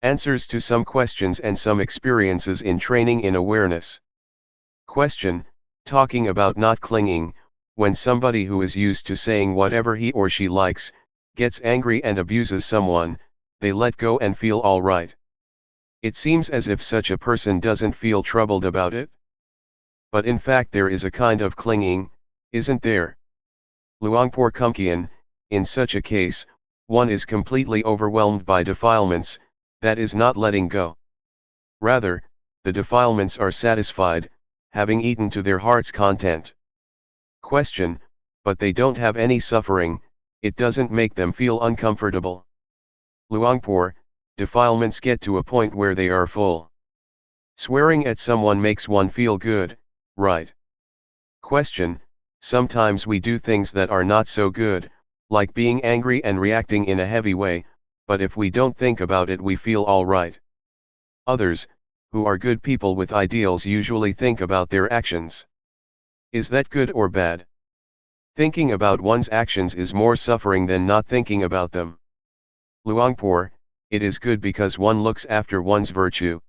Answers to some questions and some experiences in training in awareness. Question: talking about not clinging, when somebody who is used to saying whatever he or she likes, gets angry and abuses someone, they let go and feel all right. It seems as if such a person doesn't feel troubled about it. But in fact there is a kind of clinging, isn't there? Luangpor Teean, in such a case, one is completely overwhelmed by defilements, that is not letting go. Rather, the defilements are satisfied, having eaten to their heart's content. Question: but they don't have any suffering, it doesn't make them feel uncomfortable. Luangpor: defilements get to a point where they are full. Swearing at someone makes one feel good, right? Question: sometimes we do things that are not so good, like being angry and reacting in a heavy way, but if we don't think about it we feel all right. Others, who are good people with ideals, usually think about their actions. Is that good or bad? Thinking about one's actions is more suffering than not thinking about them. Luangpor: it is good because one looks after one's virtue.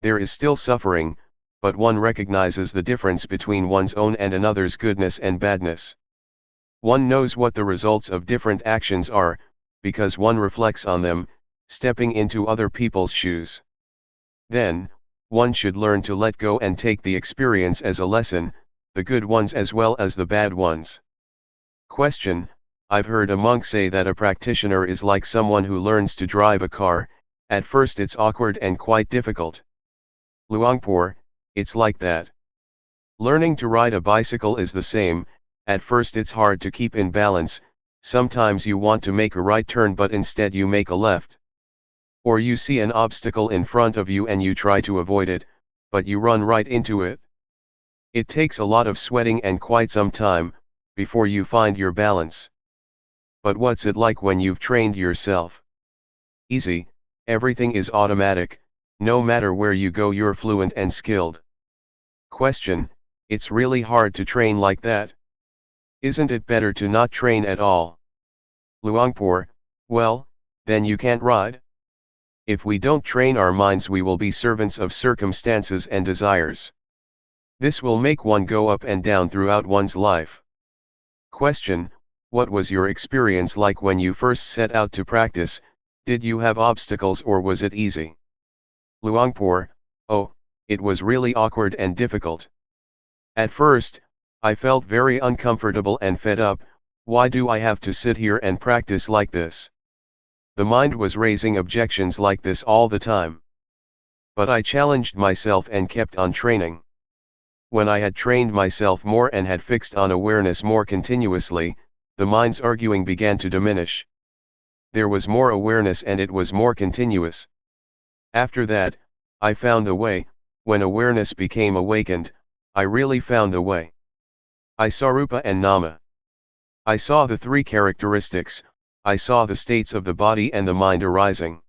There is still suffering, but one recognizes the difference between one's own and another's goodness and badness. One knows what the results of different actions are, because one reflects on them, stepping into other people's shoes. Then, one should learn to let go and take the experience as a lesson, the good ones as well as the bad ones. Question: I've heard a monk say that a practitioner is like someone who learns to drive a car. At first it's awkward and quite difficult. Luangpor: it's like that. Learning to ride a bicycle is the same. At first it's hard to keep in balance, sometimes you want to make a right turn but instead you make a left. Or you see an obstacle in front of you and you try to avoid it, but you run right into it. It takes a lot of sweating and quite some time, before you find your balance. But what's it like when you've trained yourself? Easy, everything is automatic, no matter where you go you're fluent and skilled. Question: it's really hard to train like that? Isn't it better to not train at all? Luangpor: well, then you can't ride. If we don't train our minds we will be servants of circumstances and desires. This will make one go up and down throughout one's life. Question: what was your experience like when you first set out to practice? Did you have obstacles or was it easy? Luangpor: oh, it was really awkward and difficult. At first, I felt very uncomfortable and fed up. Why do I have to sit here and practice like this? The mind was raising objections like this all the time. But I challenged myself and kept on training. When I had trained myself more and had fixed on awareness more continuously, the mind's arguing began to diminish. There was more awareness and it was more continuous. After that, I found the way. When awareness became awakened, I really found the way. I saw Rupa and Nama. I saw the three characteristics, I saw the states of the body and the mind arising.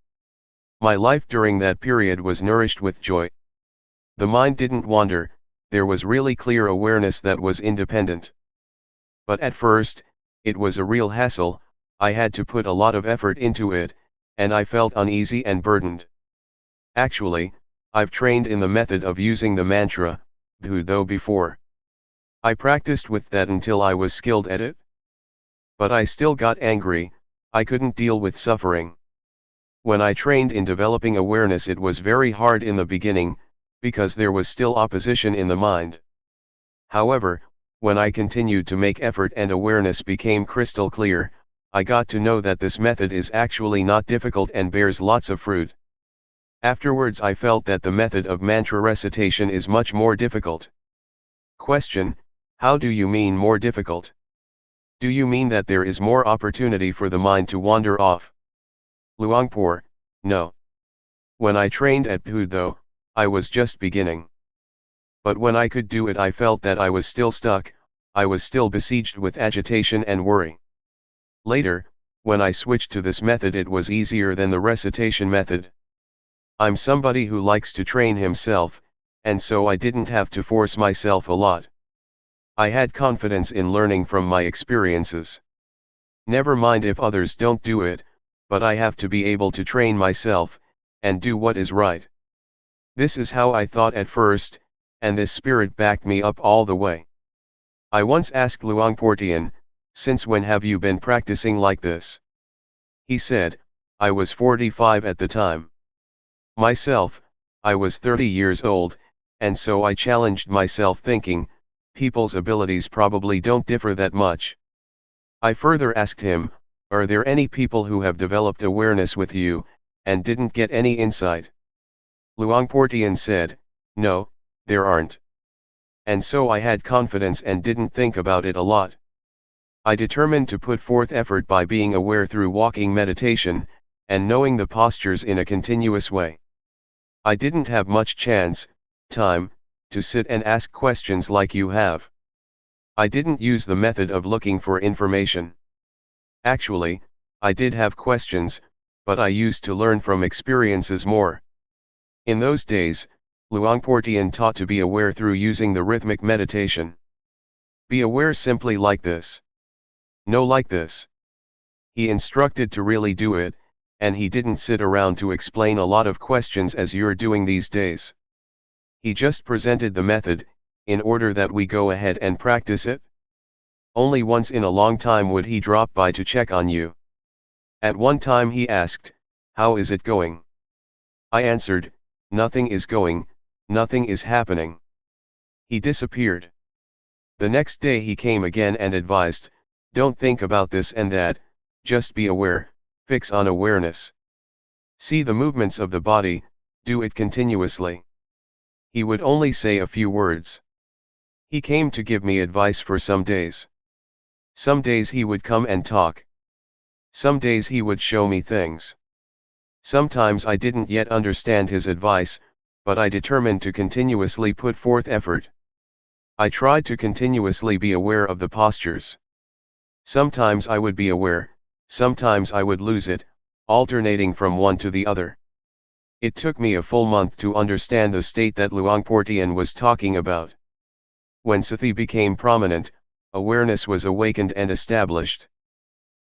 My life during that period was nourished with joy. The mind didn't wander, there was really clear awareness that was independent. But at first, it was a real hassle, I had to put a lot of effort into it, and I felt uneasy and burdened. Actually, I've trained in the method of using the mantra, Bhudo before. I practiced with that until I was skilled at it. But I still got angry, I couldn't deal with suffering. When I trained in developing awareness it was very hard in the beginning, because there was still opposition in the mind. However, when I continued to make effort and awareness became crystal clear, I got to know that this method is actually not difficult and bears lots of fruit. Afterwards I felt that the method of mantra recitation is much more difficult. Question: how do you mean more difficult? Do you mean that there is more opportunity for the mind to wander off? Luangpor: no. When I trained at Bhudo, I was just beginning. But when I could do it I felt that I was still stuck, I was still besieged with agitation and worry. Later, when I switched to this method it was easier than the recitation method. I'm somebody who likes to train himself, and so I didn't have to force myself a lot. I had confidence in learning from my experiences. Never mind if others don't do it, but I have to be able to train myself, and do what is right. This is how I thought at first, and this spirit backed me up all the way. I once asked Luangpor Teean, "Since when have you been practicing like this?" He said, "I was 45 at the time. Myself, I was 30 years old, and so I challenged myself thinking, people's abilities probably don't differ that much." I further asked him, "Are there any people who have developed awareness with you, and didn't get any insight?" Luangpor Teean said, "No, there aren't." And so I had confidence and didn't think about it a lot. I determined to put forth effort by being aware through walking meditation, and knowing the postures in a continuous way. I didn't have much time, to sit and ask questions like you have. I didn't use the method of looking for information. Actually, I did have questions, but I used to learn from experiences more. In those days, Luangpor Teean taught to be aware through using the rhythmic meditation. Be aware simply like this. No, like this. He instructed to really do it, and he didn't sit around to explain a lot of questions as you're doing these days. He just presented the method, in order that we go ahead and practice it. Only once in a long time would he drop by to check on you. At one time he asked, "How is it going?" I answered, "Nothing is going, nothing is happening." He disappeared. The next day he came again and advised, "Don't think about this and that, just be aware, fix on awareness. See the movements of the body, do it continuously." He would only say a few words. He came to give me advice for some days. Some days he would come and talk. Some days he would show me things. Sometimes I didn't yet understand his advice, but I determined to continuously put forth effort. I tried to continuously be aware of the postures. Sometimes I would be aware, sometimes I would lose it, alternating from one to the other. It took me a full month to understand the state that Luangpor Teean was talking about. When sati became prominent, awareness was awakened and established.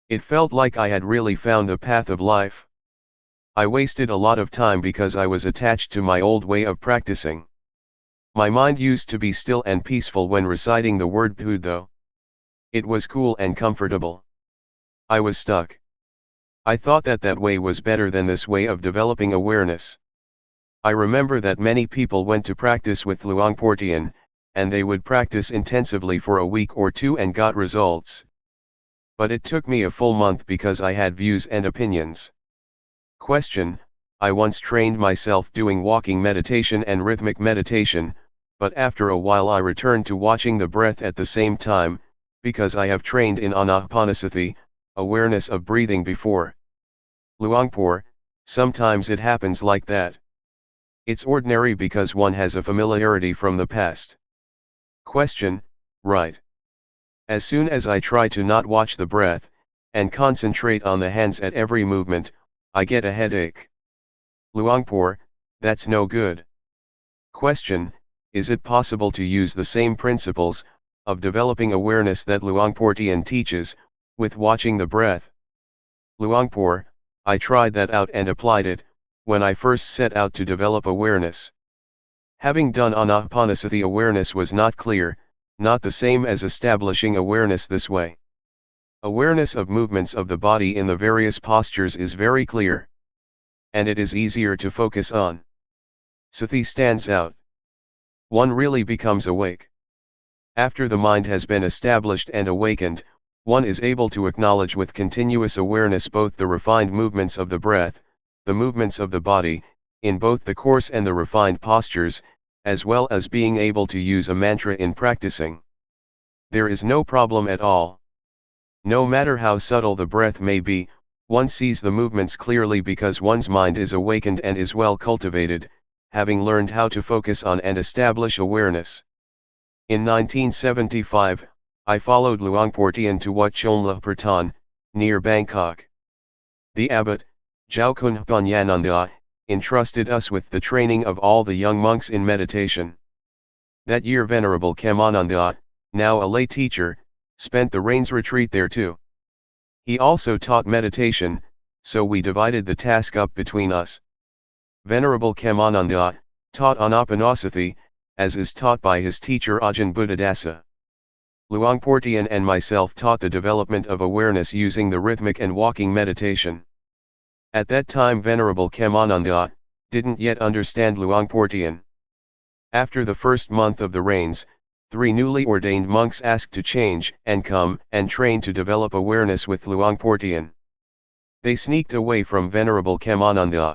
It felt like I had really found the path of life. I wasted a lot of time because I was attached to my old way of practicing. My mind used to be still and peaceful when reciting the word Bhud though. It was cool and comfortable. I was stuck. I thought that that way was better than this way of developing awareness. I remember that many people went to practice with Luangpor Teean, and they would practice intensively for a week or two and got results. But it took me a full month because I had views and opinions. Question: I once trained myself doing walking meditation and rhythmic meditation, but after a while I returned to watching the breath at the same time, because I have trained in anapanasati, awareness of breathing before. Luangpor, sometimes it happens like that. It's ordinary because one has a familiarity from the past. Question: right. As soon as I try to not watch the breath, and concentrate on the hands at every movement, I get a headache. Luangpor, that's no good. Question: is it possible to use the same principles, of developing awareness that Luangpor Teean teaches, with watching the breath? Luangpor, I tried that out and applied it, when I first set out to develop awareness. Having done anapanasati, awareness was not clear, not the same as establishing awareness this way. Awareness of movements of the body in the various postures is very clear. And it is easier to focus on. Sati stands out. One really becomes awake. After the mind has been established and awakened, one is able to acknowledge with continuous awareness both the refined movements of the breath, the movements of the body, in both the coarse and the refined postures, as well as being able to use a mantra in practicing. There is no problem at all. No matter how subtle the breath may be, one sees the movements clearly because one's mind is awakened and is well cultivated, having learned how to focus on and establish awareness. In 1975, I followed Luangpor Teean to Wat Luangpor Teean, near Bangkok. The abbot, Jaukhun Panyananda, entrusted us with the training of all the young monks in meditation. That year Venerable Khemananda, now a lay teacher, spent the rains retreat there too. He also taught meditation, so we divided the task up between us. Venerable Khemananda taught Anapanasati, as is taught by his teacher Ajahn Buddhadasa. Luangpor Teean and myself taught the development of awareness using the rhythmic and walking meditation. At that time Venerable Khemananda didn't yet understand Luangpor Teean. After the first month of the rains, 3 newly ordained monks asked to change and come and train to develop awareness with Luangpor Teean. They sneaked away from Venerable Khemananda.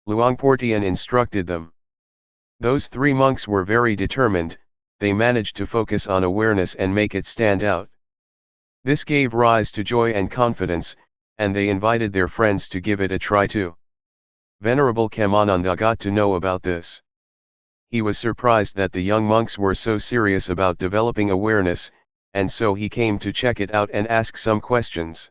Luangpor Teean instructed them. Those 3 monks were very determined. They managed to focus on awareness and make it stand out. This gave rise to joy and confidence, and they invited their friends to give it a try too. Venerable Khemananda got to know about this. He was surprised that the young monks were so serious about developing awareness, and so he came to check it out and ask some questions.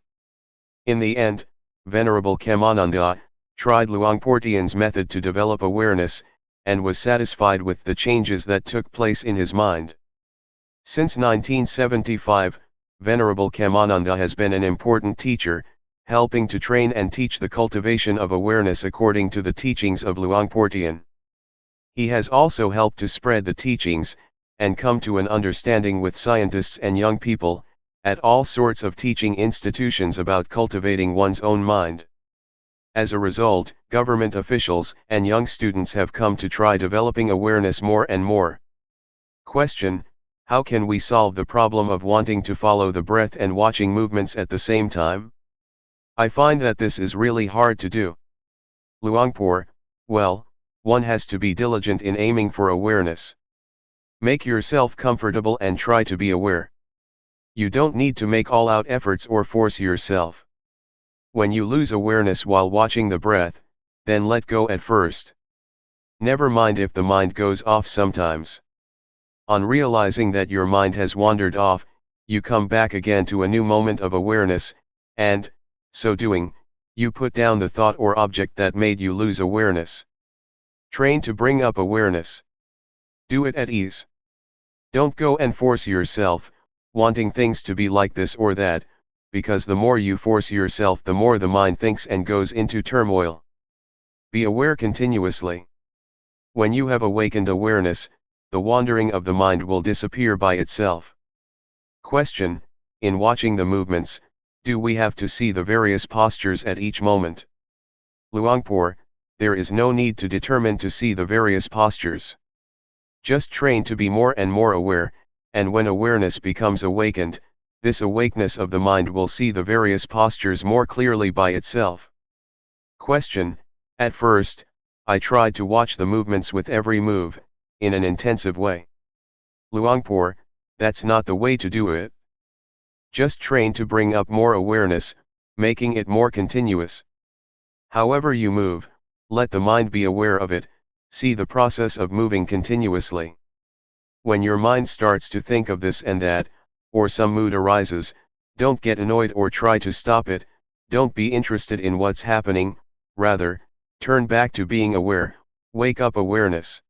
In the end, Venerable Khemananda tried Luangpor Teean's method to develop awareness, and was satisfied with the changes that took place in his mind. Since 1975, Venerable Khemananda has been an important teacher, helping to train and teach the cultivation of awareness according to the teachings of Luangpor Teean. He has also helped to spread the teachings, and come to an understanding with scientists and young people, at all sorts of teaching institutions about cultivating one's own mind. As a result, government officials and young students have come to try developing awareness more and more. Question: how can we solve the problem of wanting to follow the breath and watching movements at the same time? I find that this is really hard to do. Luangpor: well, one has to be diligent in aiming for awareness. Make yourself comfortable and try to be aware. You don't need to make all-out efforts or force yourself. When you lose awareness while watching the breath, then let go at first. Never mind if the mind goes off sometimes. On realizing that your mind has wandered off, you come back again to a new moment of awareness, and, so doing, you put down the thought or object that made you lose awareness. Train to bring up awareness. Do it at ease. Don't go and force yourself, wanting things to be like this or that, because the more you force yourself the more the mind thinks and goes into turmoil. Be aware continuously. When you have awakened awareness, the wandering of the mind will disappear by itself. Question: in watching the movements, do we have to see the various postures at each moment? Luangpor: there is no need to determine to see the various postures. Just train to be more and more aware, and when awareness becomes awakened, this awakeness of the mind will see the various postures more clearly by itself. Question: at first, I tried to watch the movements with every move, in an intensive way. Luangpor: that's not the way to do it. Just train to bring up more awareness, making it more continuous. However you move, let the mind be aware of it, see the process of moving continuously. When your mind starts to think of this and that, or some mood arises, don't get annoyed or try to stop it, don't be interested in what's happening, rather, turn back to being aware, wake up awareness.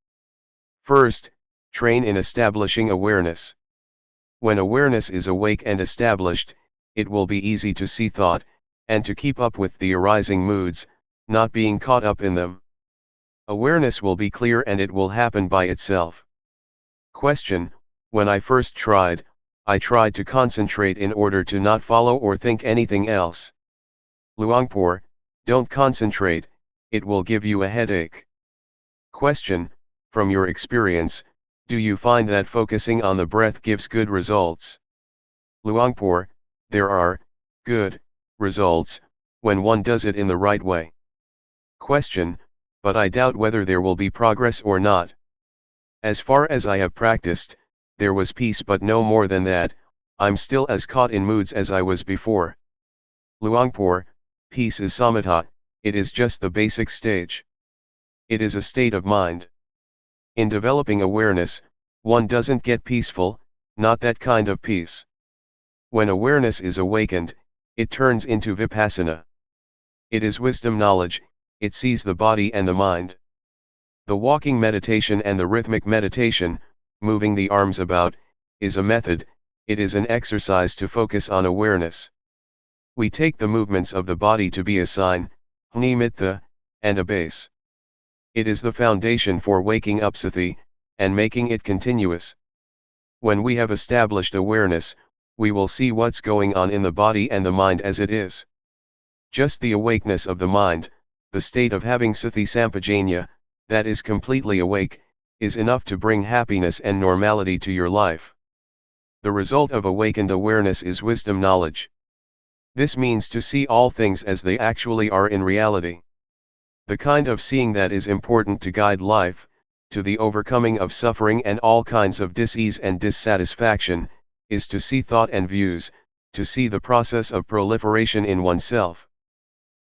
First, train in establishing awareness. When awareness is awake and established, it will be easy to see thought, and to keep up with the arising moods, not being caught up in them. Awareness will be clear and it will happen by itself. Question: when I first tried, I tried to concentrate in order to not follow or think anything else. Luangpor: don't concentrate, it will give you a headache. Question: from your experience, do you find that focusing on the breath gives good results? Luangpor: there are good results when one does it in the right way. Question: but I doubt whether there will be progress or not. As far as I have practiced, there was peace but no more than that, I'm still as caught in moods as I was before. Luangpor: peace is samatha, it is just the basic stage. It is a state of mind. In developing awareness, one doesn't get peaceful, not that kind of peace. When awareness is awakened, it turns into Vipassana. It is wisdom knowledge, it sees the body and the mind. The walking meditation and the rhythmic meditation, moving the arms about, is a method, it is an exercise to focus on awareness. We take the movements of the body to be a sign, nimitta, and a base. It is the foundation for waking up sati, and making it continuous. When we have established awareness, we will see what's going on in the body and the mind as it is. Just the awakeness of the mind, the state of having sati sampajanya, that is completely awake, is enough to bring happiness and normality to your life. The result of awakened awareness is wisdom knowledge. This means to see all things as they actually are in reality. The kind of seeing that is important to guide life, to the overcoming of suffering and all kinds of dis-ease and dissatisfaction, is to see thought and views, to see the process of proliferation in oneself.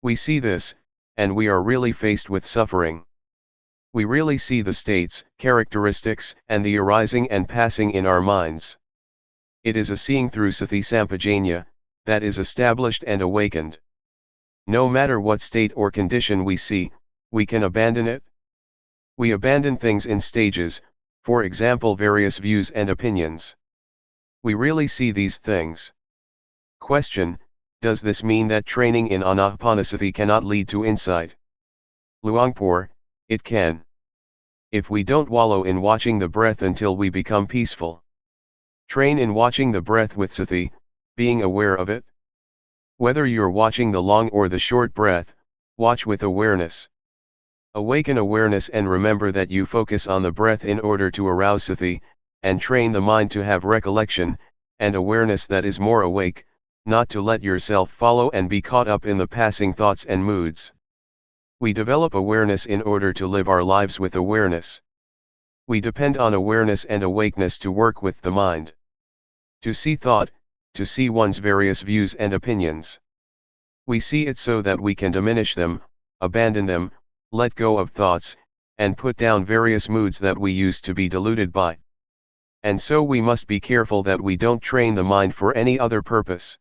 We see this, and we are really faced with suffering. We really see the states, characteristics, and the arising and passing in our minds. It is a seeing through sati sampajanya, that is established and awakened. No matter what state or condition we see, we can abandon it. We abandon things in stages, for example various views and opinions. We really see these things. Question: does this mean that training in anapanasati cannot lead to insight? Luangpor: it can. If we don't wallow in watching the breath until we become peaceful. Train in watching the breath with sati, being aware of it. Whether you're watching the long or the short breath, watch with awareness. Awaken awareness and remember that you focus on the breath in order to arouse sati, and train the mind to have recollection, and awareness that is more awake, not to let yourself follow and be caught up in the passing thoughts and moods. We develop awareness in order to live our lives with awareness. We depend on awareness and awakeness to work with the mind. To see thought, to see one's various views and opinions. We see it so that we can diminish them, abandon them, let go of thoughts, and put down various moods that we used to be deluded by. And so we must be careful that we don't train the mind for any other purpose.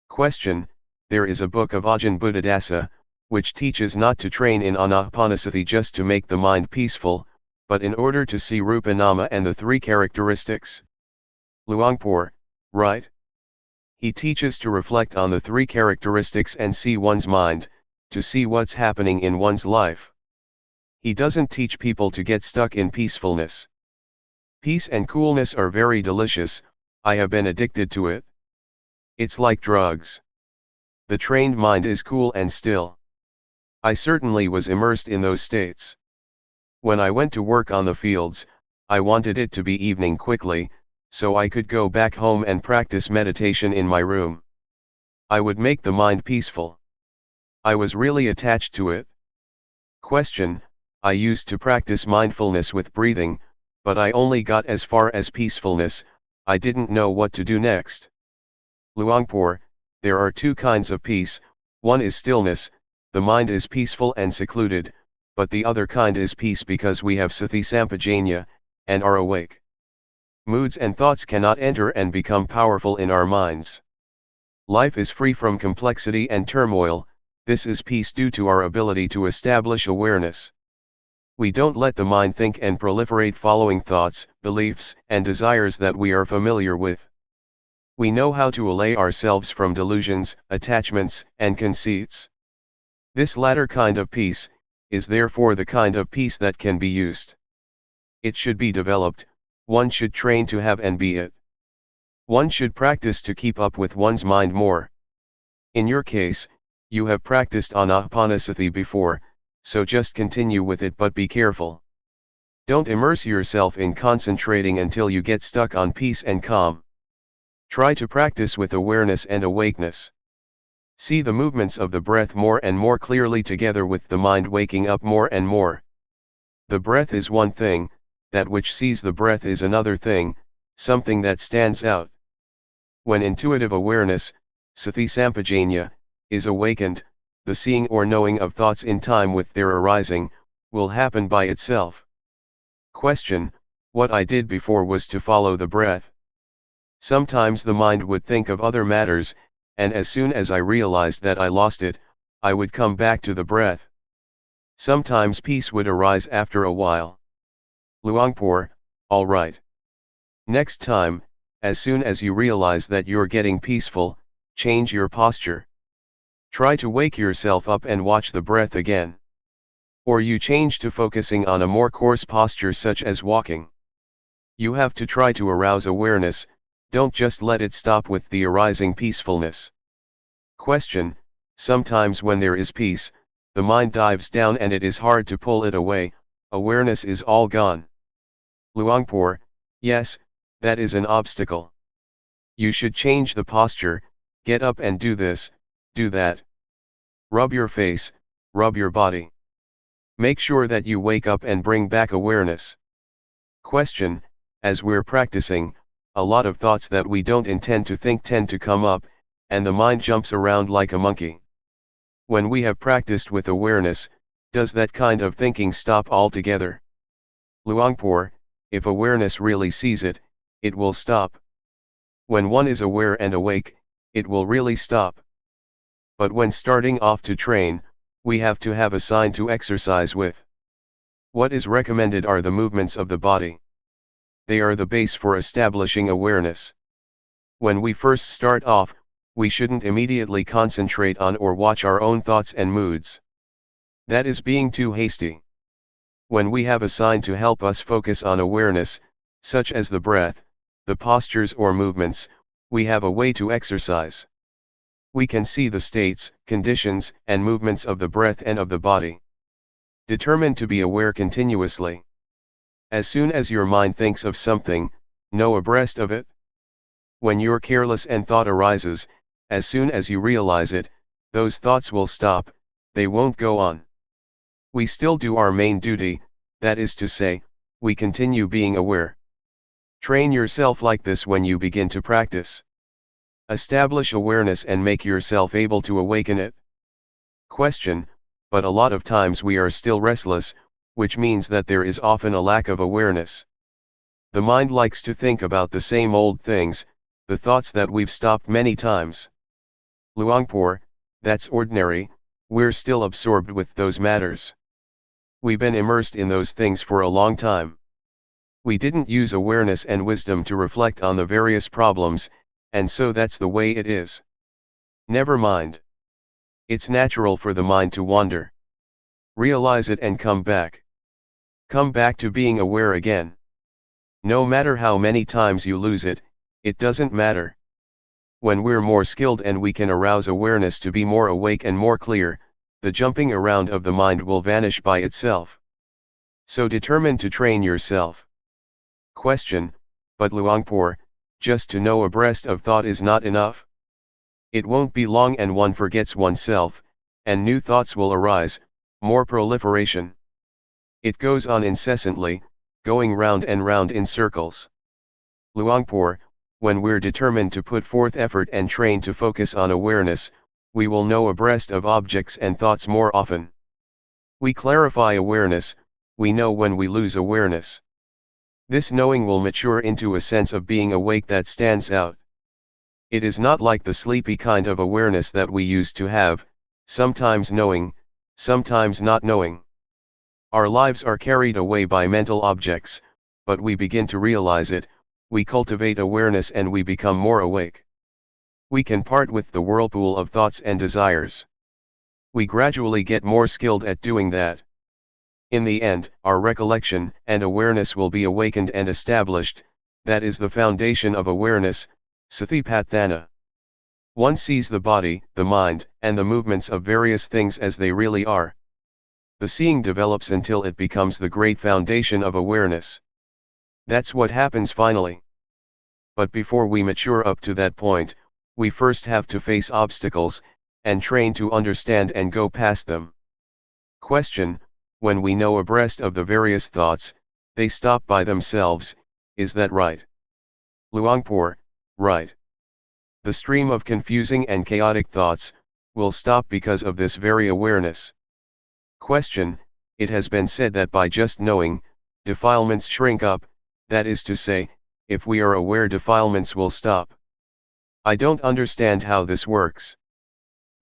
Question: there is a book of Ajahn Buddhadasa, which teaches not to train in anapanasati just to make the mind peaceful, but in order to see rupa nama and the three characteristics. Luangpor: right. He teaches to reflect on the three characteristics and see one's mind, to see what's happening in one's life. He doesn't teach people to get stuck in peacefulness. Peace and coolness are very delicious, I have been addicted to it. It's like drugs. The trained mind is cool and still. I certainly was immersed in those states. When I went to work on the fields, I wanted it to be evening quickly, so I could go back home and practice meditation in my room. I would make the mind peaceful. I was really attached to it. Question: I used to practice mindfulness with breathing, but I only got as far as peacefulness, I didn't know what to do next. Luangpor: there are two kinds of peace, one is stillness, the mind is peaceful and secluded, but the other kind is peace because we have sati sampajanya, and are awake. Moods and thoughts cannot enter and become powerful in our minds. Life is free from complexity and turmoil, this is peace due to our ability to establish awareness. We don't let the mind think and proliferate following thoughts, beliefs, and desires that we are familiar with. We know how to allay ourselves from delusions, attachments, and conceits. This latter kind of peace is therefore the kind of peace that can be used. It should be developed, one should train to have and be it. One should practice to keep up with one's mind more. In your case, you have practiced anapanasati before, so just continue with it but be careful. Don't immerse yourself in concentrating until you get stuck on peace and calm. Try to practice with awareness and awakeness. See the movements of the breath more and more clearly together with the mind waking up more and more. The breath is one thing, that which sees the breath is another thing, something that stands out. When intuitive awareness, sati sampajanya, is awakened, the seeing or knowing of thoughts in time with their arising, will happen by itself. Question: what I did before was to follow the breath. Sometimes the mind would think of other matters, and as soon as I realized that I lost it, I would come back to the breath. Sometimes peace would arise after a while. Luangpor: all right. Next time, as soon as you realize that you're getting peaceful, change your posture. Try to wake yourself up and watch the breath again. Or you change to focusing on a more coarse posture such as walking. You have to try to arouse awareness, don't just let it stop with the arising peacefulness. Question: sometimes when there is peace, the mind dives down and it is hard to pull it away, awareness is all gone. Luangpor: yes, that is an obstacle. You should change the posture, get up and do this, do that. Rub your face, rub your body. Make sure that you wake up and bring back awareness. Question: as we're practicing, a lot of thoughts that we don't intend to think tend to come up, and the mind jumps around like a monkey. When we have practiced with awareness, does that kind of thinking stop altogether? Luangpor: if awareness really sees it, it will stop. When one is aware and awake, it will really stop. But when starting off to train, we have to have a sign to exercise with. What is recommended are the movements of the body. They are the base for establishing awareness. When we first start off, we shouldn't immediately concentrate on or watch our own thoughts and moods. That is being too hasty. When we have a sign to help us focus on awareness, such as the breath, the postures or movements, we have a way to exercise. We can see the states, conditions, and movements of the breath and of the body. Determine to be aware continuously. As soon as your mind thinks of something, know abreast of it. When you're careless and thought arises, as soon as you realize it, those thoughts will stop, they won't go on. We still do our main duty, that is to say, we continue being aware. Train yourself like this when you begin to practice. Establish awareness and make yourself able to awaken it. Question: but a lot of times we are still restless, which means that there is often a lack of awareness. The mind likes to think about the same old things, the thoughts that we've stopped many times. Luangpor: that's ordinary, we're still absorbed with those matters. We've been immersed in those things for a long time. We didn't use awareness and wisdom to reflect on the various problems, and so that's the way it is. Never mind. It's natural for the mind to wander. Realize it and come back. Come back to being aware again. No matter how many times you lose it, it doesn't matter. When we're more skilled and we can arouse awareness to be more awake and more clear, the jumping around of the mind will vanish by itself. So determine to train yourself. Question: but Luangpor, just to know abreast of thought is not enough? It won't be long and one forgets oneself, and new thoughts will arise, more proliferation. It goes on incessantly, going round and round in circles. Luangpor: when we're determined to put forth effort and train to focus on awareness, we will know abreast of objects and thoughts more often. We clarify awareness, we know when we lose awareness. This knowing will mature into a sense of being awake that stands out. It is not like the sleepy kind of awareness that we used to have, sometimes knowing, sometimes not knowing. Our lives are carried away by mental objects, but we begin to realize it, we cultivate awareness and we become more awake. We can part with the whirlpool of thoughts and desires. We gradually get more skilled at doing that. In the end, our recollection and awareness will be awakened and established, that is the foundation of awareness, Satipatthana. One sees the body, the mind, and the movements of various things as they really are. The seeing develops until it becomes the great foundation of awareness. That's what happens finally. But before we mature up to that point, we first have to face obstacles, and train to understand and go past them. Question: when we know abreast of the various thoughts, they stop by themselves, is that right? Luangpor: right. The stream of confusing and chaotic thoughts will stop because of this very awareness. Question: it has been said that by just knowing, defilements shrink up, that is to say, if we are aware defilements will stop. I don't understand how this works.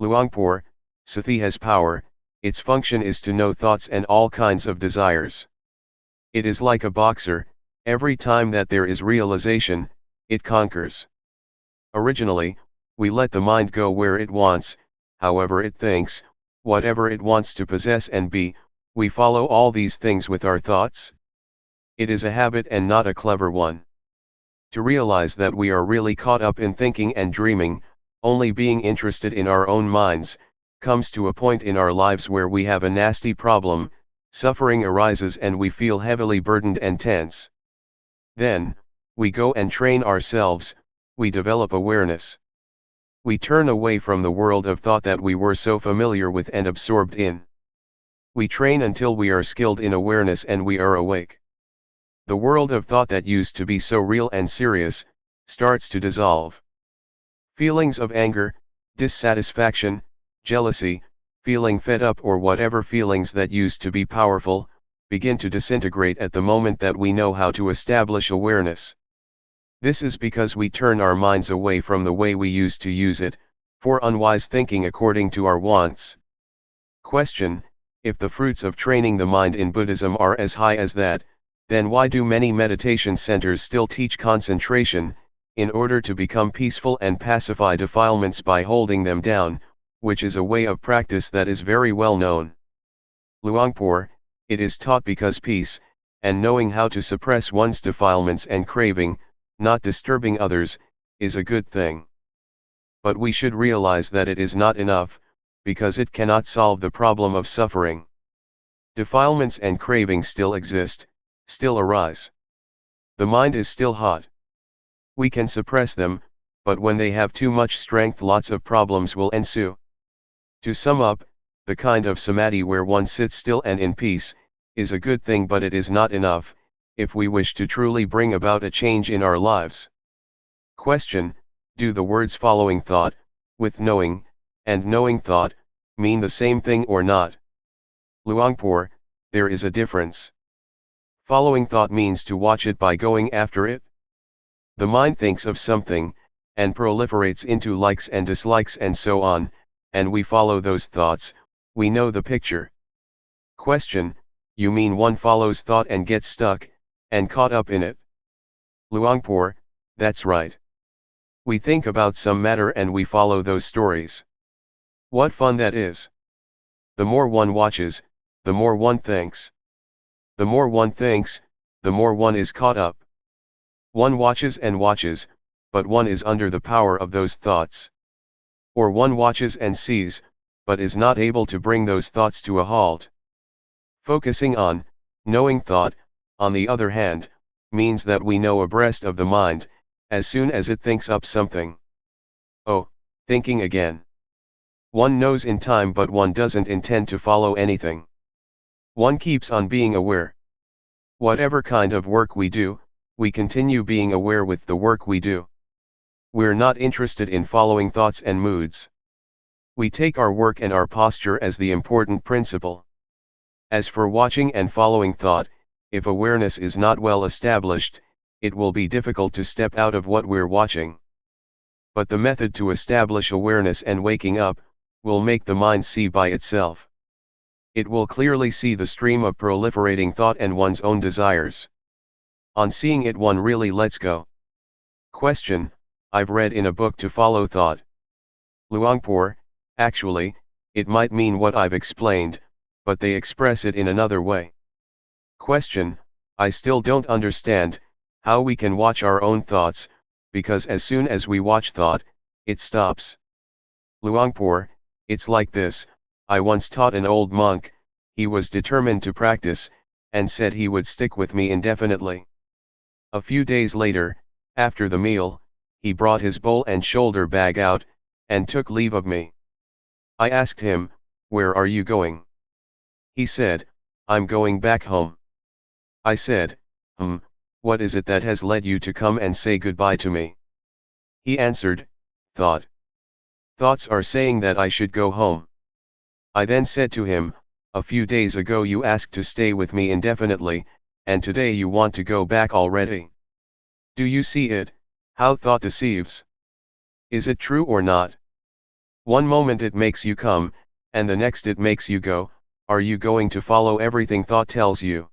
Luangpor: Sati has power, its function is to know thoughts and all kinds of desires. It is like a boxer, every time that there is realization, it conquers. Originally, we let the mind go where it wants, however it thinks, whatever it wants to possess and be, We follow all these things with our thoughts. It is a habit and not a clever one. To realize that we are really caught up in thinking and dreaming, only being interested in our own minds, comes to a point in our lives where we have a nasty problem, suffering arises and we feel heavily burdened and tense. Then, we go and train ourselves, we develop awareness. We turn away from the world of thought that we were so familiar with and absorbed in. We train until we are skilled in awareness and we are awake. The world of thought that used to be so real and serious, starts to dissolve. Feelings of anger, dissatisfaction, jealousy, feeling fed up or whatever feelings that used to be powerful, begin to disintegrate at the moment that we know how to establish awareness. This is because we turn our minds away from the way we used to use it, for unwise thinking according to our wants. Question: if the fruits of training the mind in Buddhism are as high as that, then why do many meditation centers still teach concentration, in order to become peaceful and pacify defilements by holding them down, which is a way of practice that is very well known? Luangpor: it is taught because peace, and knowing how to suppress one's defilements and craving, not disturbing others, is a good thing. But we should realize that it is not enough, because it cannot solve the problem of suffering. Defilements and cravings still exist, still arise. The mind is still hot. We can suppress them, but when they have too much strength, lots of problems will ensue. To sum up, the kind of samadhi where one sits still and in peace, is a good thing, but it is not enough, if we wish to truly bring about a change in our lives. Question: do the words following thought, with knowing, and knowing thought, mean the same thing or not? Luangpor: there is a difference. Following thought means to watch it by going after it. The mind thinks of something, and proliferates into likes and dislikes and so on, and we follow those thoughts, we know the picture. Question: you mean one follows thought and gets stuck, and caught up in it? Luangpor: that's right. We think about some matter and we follow those stories. What fun that is! The more one watches, the more one thinks. The more one thinks, the more one is caught up. One watches and watches, but one is under the power of those thoughts. Or one watches and sees, but is not able to bring those thoughts to a halt. Focusing on, knowing thought, on the other hand, means that we know abreast of the mind, as soon as it thinks up something. Oh, thinking again. One knows in time, but one doesn't intend to follow anything. One keeps on being aware. Whatever kind of work we do, we continue being aware with the work we do. We're not interested in following thoughts and moods. We take our work and our posture as the important principle. As for watching and following thought, if awareness is not well established, it will be difficult to step out of what we're watching. But the method to establish awareness and waking up, will make the mind see by itself. It will clearly see the stream of proliferating thought and one's own desires. On seeing it, one really lets go. Question: I've read in a book to follow thought. Luangpor: actually, it might mean what I've explained, but they express it in another way. Question: I still don't understand how we can watch our own thoughts, because as soon as we watch thought, it stops. Luangpor: it's like this. I once taught an old monk. He was determined to practice, and said he would stick with me indefinitely. A few days later, after the meal, he brought his bowl and shoulder bag out, and took leave of me. I asked him, "Where are you going?" He said, "I'm going back home." I said, What is it that has led you to come and say goodbye to me?" He answered, "Thought. Thoughts are saying that I should go home." I then said to him, "A few days ago you asked to stay with me indefinitely, and today you want to go back already. Do you see it, how thought deceives? Is it true or not? One moment it makes you come, and the next it makes you go. Are you going to follow everything thought tells you?"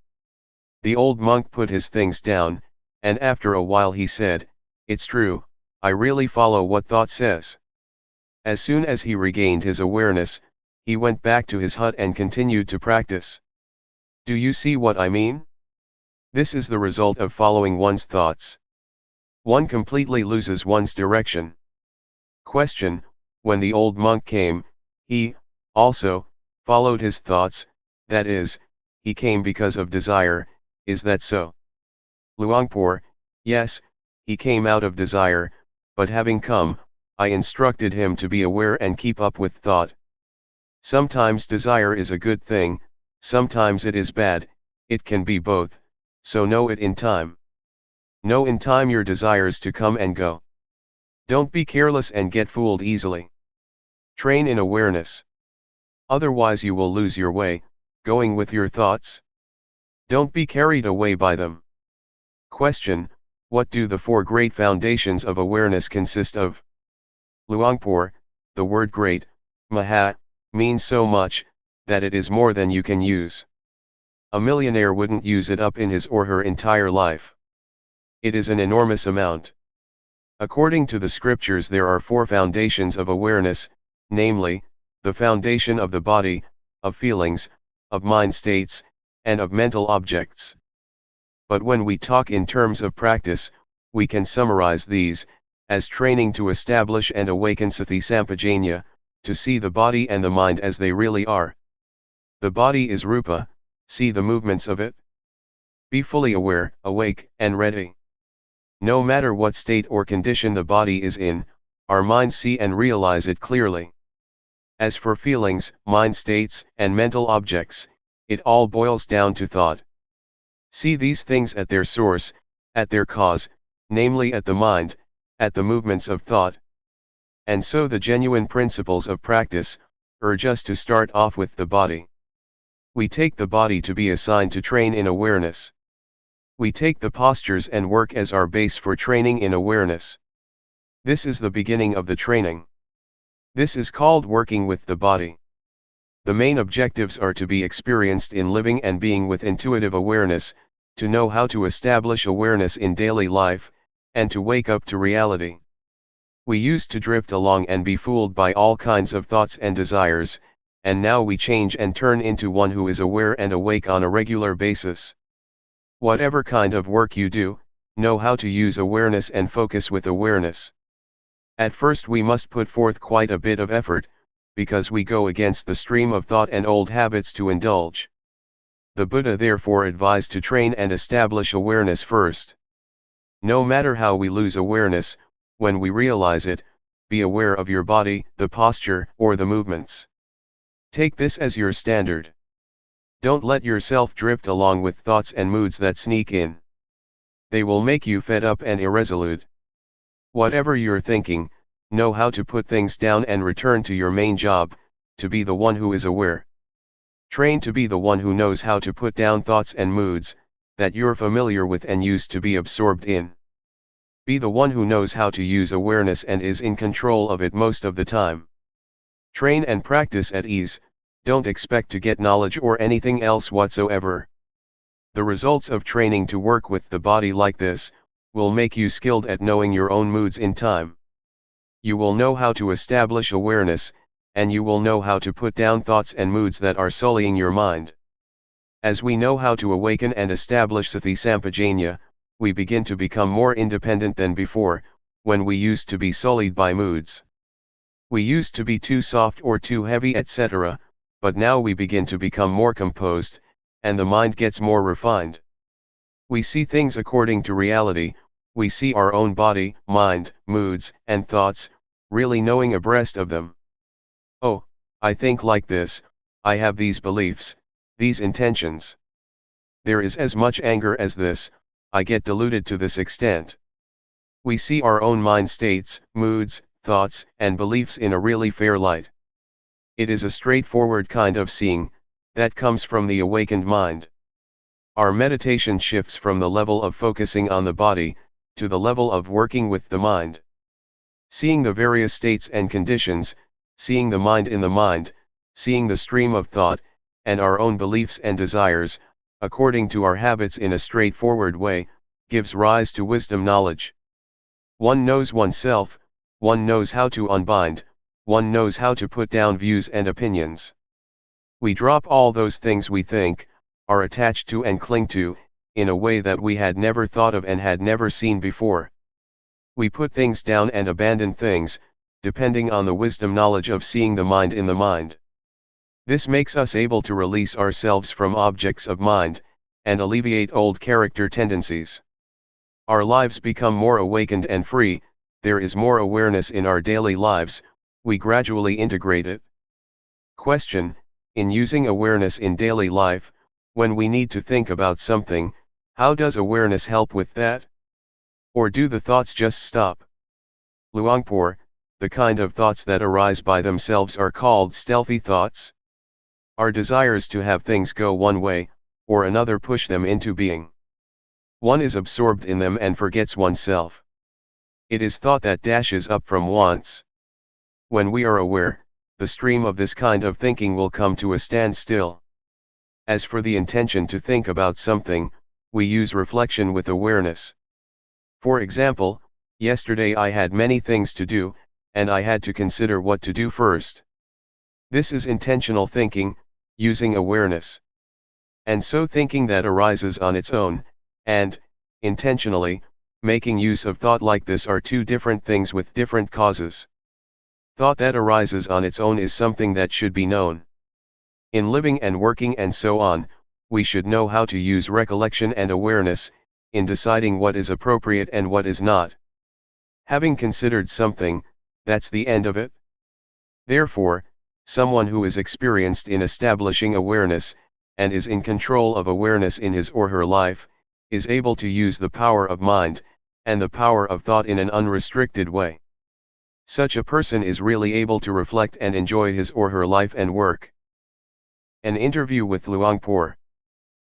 The old monk put his things down, and after a while he said, "It's true, I really follow what thought says." As soon as he regained his awareness, he went back to his hut and continued to practice. Do you see what I mean? This is the result of following one's thoughts. One completely loses one's direction. Question: when the old monk came, he, also, followed his thoughts, that is, he came because of desire, is that so? Luangpor: yes, he came out of desire, but having come, I instructed him to be aware and keep up with thought. Sometimes desire is a good thing, sometimes it is bad, it can be both, so know it in time. Know in time your desires to come and go. Don't be careless and get fooled easily. Train in awareness. Otherwise you will lose your way, going with your thoughts. Don't be carried away by them. Question: what do the four great foundations of awareness consist of? Luangpor: the word great, maha, means so much, that it is more than you can use. A millionaire wouldn't use it up in his or her entire life. It is an enormous amount. According to the scriptures, there are four foundations of awareness, namely, the foundation of the body, of feelings, of mind states, and of mental objects. But when we talk in terms of practice, we can summarize these as training to establish and awaken sati sampajanya, to see the body and the mind as they really are. The body is rupa, see the movements of it. Be fully aware, awake, and ready. No matter what state or condition the body is in, our minds see and realize it clearly. As for feelings, mind states, and mental objects, it all boils down to thought. See these things at their source, at their cause, namely at the mind, at the movements of thought. And so the genuine principles of practice urge us to start off with the body. We take the body to be assigned to train in awareness. We take the postures and work as our base for training in awareness. This is the beginning of the training. This is called working with the body. The main objectives are to be experienced in living and being with intuitive awareness, to know how to establish awareness in daily life, and to wake up to reality. We used to drift along and be fooled by all kinds of thoughts and desires, and now we change and turn into one who is aware and awake on a regular basis. Whatever kind of work you do, know how to use awareness and focus with awareness. At first we must put forth quite a bit of effort, because we go against the stream of thought and old habits to indulge. The Buddha therefore advised to train and establish awareness first. No matter how we lose awareness, when we realize it, be aware of your body, the posture, or the movements. Take this as your standard. Don't let yourself drift along with thoughts and moods that sneak in. They will make you fed up and irresolute. Whatever you're thinking, know how to put things down and return to your main job, to be the one who is aware. Train to be the one who knows how to put down thoughts and moods that you're familiar with and used to be absorbed in. Be the one who knows how to use awareness and is in control of it most of the time. Train and practice at ease, don't expect to get knowledge or anything else whatsoever. The results of training to work with the body like this will make you skilled at knowing your own moods in time. You will know how to establish awareness, and you will know how to put down thoughts and moods that are sullying your mind. As we know how to awaken and establish sati sampajanya, we begin to become more independent than before, when we used to be sullied by moods. We used to be too soft or too heavy, etc., but now we begin to become more composed, and the mind gets more refined. We see things according to reality, we see our own body, mind, moods, and thoughts, really knowing abreast of them. Oh, I think like this, I have these beliefs, these intentions. There is as much anger as this, I get deluded to this extent. We see our own mind states, moods, thoughts, and beliefs in a really fair light. It is a straightforward kind of seeing, that comes from the awakened mind. Our meditation shifts from the level of focusing on the body, to the level of working with the mind. Seeing the various states and conditions, seeing the mind in the mind, seeing the stream of thought, and our own beliefs and desires, according to our habits in a straightforward way, gives rise to wisdom knowledge. One knows oneself, one knows how to unbind, one knows how to put down views and opinions. We drop all those things we think are attached to and cling to, in a way that we had never thought of and had never seen before. We put things down and abandon things, depending on the wisdom knowledge of seeing the mind in the mind. This makes us able to release ourselves from objects of mind, and alleviate old character tendencies. Our lives become more awakened and free, there is more awareness in our daily lives, we gradually integrate it. Question: in using awareness in daily life, when we need to think about something, how does awareness help with that? Or do the thoughts just stop? Luangpor: the kind of thoughts that arise by themselves are called stealthy thoughts. Our desires to have things go one way, or another push them into being. One is absorbed in them and forgets oneself. It is thought that dashes up from wants. When we are aware, the stream of this kind of thinking will come to a standstill. As for the intention to think about something, we use reflection with awareness. For example, yesterday I had many things to do, and I had to consider what to do first. This is intentional thinking, using awareness. And so thinking that arises on its own, and, intentionally, making use of thought like this are two different things with different causes. Thought that arises on its own is something that should be known. In living and working and so on, we should know how to use recollection and awareness, in deciding what is appropriate and what is not. Having considered something, that's the end of it. Therefore, someone who is experienced in establishing awareness, and is in control of awareness in his or her life, is able to use the power of mind, and the power of thought in an unrestricted way. Such a person is really able to reflect and enjoy his or her life and work. An interview with Luangpor.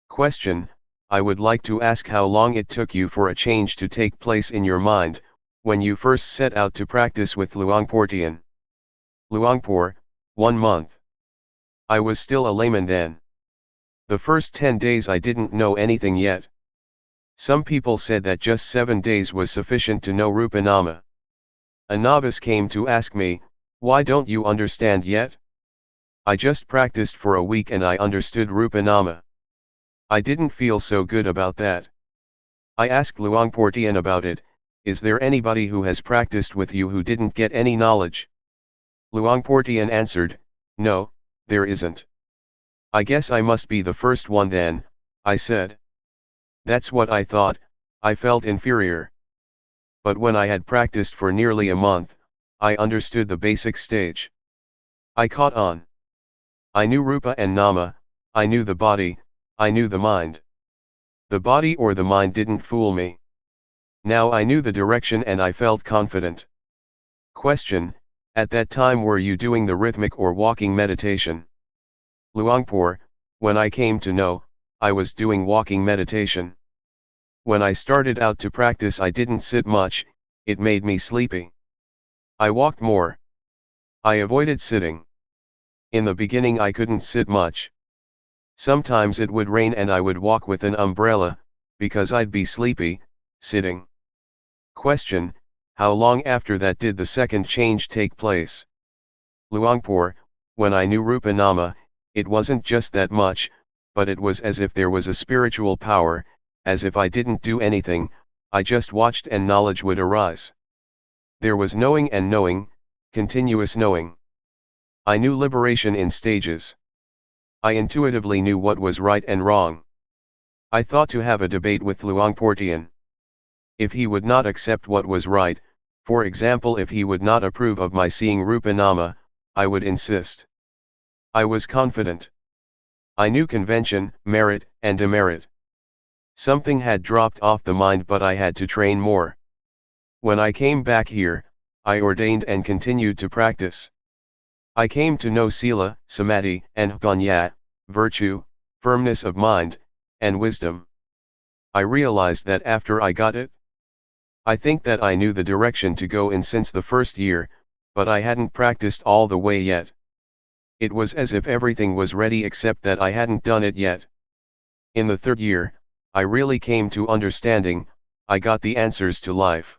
Question: I would like to ask how long it took you for a change to take place in your mind, when you first set out to practice with Luangpor Teean. Luangpor: 1 month. I was still a layman then. The first 10 days I didn't know anything yet. Some people said that just 7 days was sufficient to know Rupanama. A novice came to ask me, why don't you understand yet? I just practiced for a week and I understood Rupanama. I didn't feel so good about that. I asked Luangpor Teean about it, is there anybody who has practiced with you who didn't get any knowledge? Luangpor Teean answered, no, there isn't. I guess I must be the first one then, I said. That's what I thought, I felt inferior. But when I had practiced for nearly a month, I understood the basic stage. I caught on. I knew Rupa and Nama, I knew the body, I knew the mind. The body or the mind didn't fool me. Now I knew the direction and I felt confident. Question: at that time were you doing the rhythmic or walking meditation? Luangpor: when I came to know, I was doing walking meditation. When I started out to practice I didn't sit much, it made me sleepy. I walked more. I avoided sitting. In the beginning I couldn't sit much. Sometimes it would rain and I would walk with an umbrella, because I'd be sleepy, sitting. Question: how long after that did the second change take place? Luangpor: when I knew Rupanama, it wasn't just that much, but it was as if there was a spiritual power, as if I didn't do anything, I just watched and knowledge would arise. There was knowing and knowing, continuous knowing. I knew liberation in stages. I intuitively knew what was right and wrong. I thought to have a debate with Luangpor Teean. If he would not accept what was right, for example if he would not approve of my seeing Rupanama, I would insist. I was confident. I knew convention, merit, and demerit. Something had dropped off the mind but I had to train more. When I came back here, I ordained and continued to practice. I came to know Sila, Samadhi, and Panya, virtue, firmness of mind, and wisdom. I realized that after I got it. I think that I knew the direction to go in since the first year, but I hadn't practiced all the way yet. It was as if everything was ready except that I hadn't done it yet. In the third year, I really came to understanding, I got the answers to life.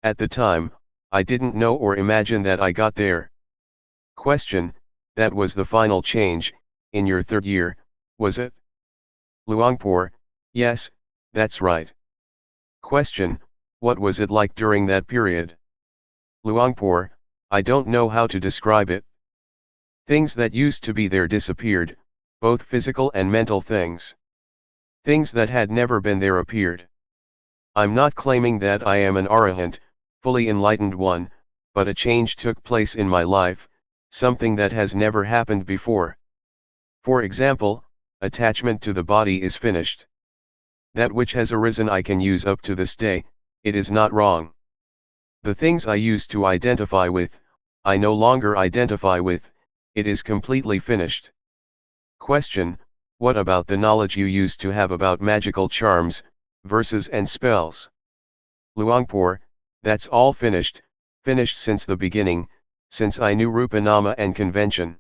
At the time, I didn't know or imagine that I got there. Question: that was the final change, in your third year, was it? Luangpor: yes, that's right. Question: what was it like during that period? Luangpor: I don't know how to describe it. Things that used to be there disappeared, both physical and mental things. Things that had never been there appeared. I'm not claiming that I am an arahant, fully enlightened one, but a change took place in my life, something that has never happened before. For example, attachment to the body is finished. That which has arisen I can use up to this day, it is not wrong. The things I used to identify with, I no longer identify with, it is completely finished. Question: what about the knowledge you used to have about magical charms, verses and spells? Luangpor: that's all finished, finished since the beginning, since I knew Rupanama and convention.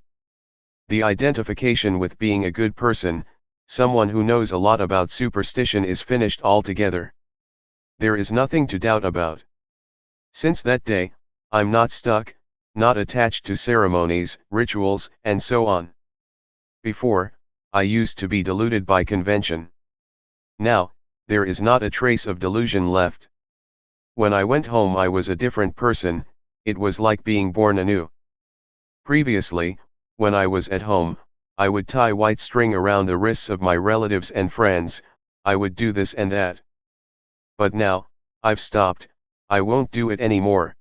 The identification with being a good person, someone who knows a lot about superstition, is finished altogether. There is nothing to doubt about. Since that day, I'm not stuck, not attached to ceremonies, rituals, and so on. Before, I used to be deluded by convention. Now, there is not a trace of delusion left. When I went home I was a different person, it was like being born anew. Previously, when I was at home, I would tie white string around the wrists of my relatives and friends, I would do this and that. But now, I've stopped, I won't do it anymore.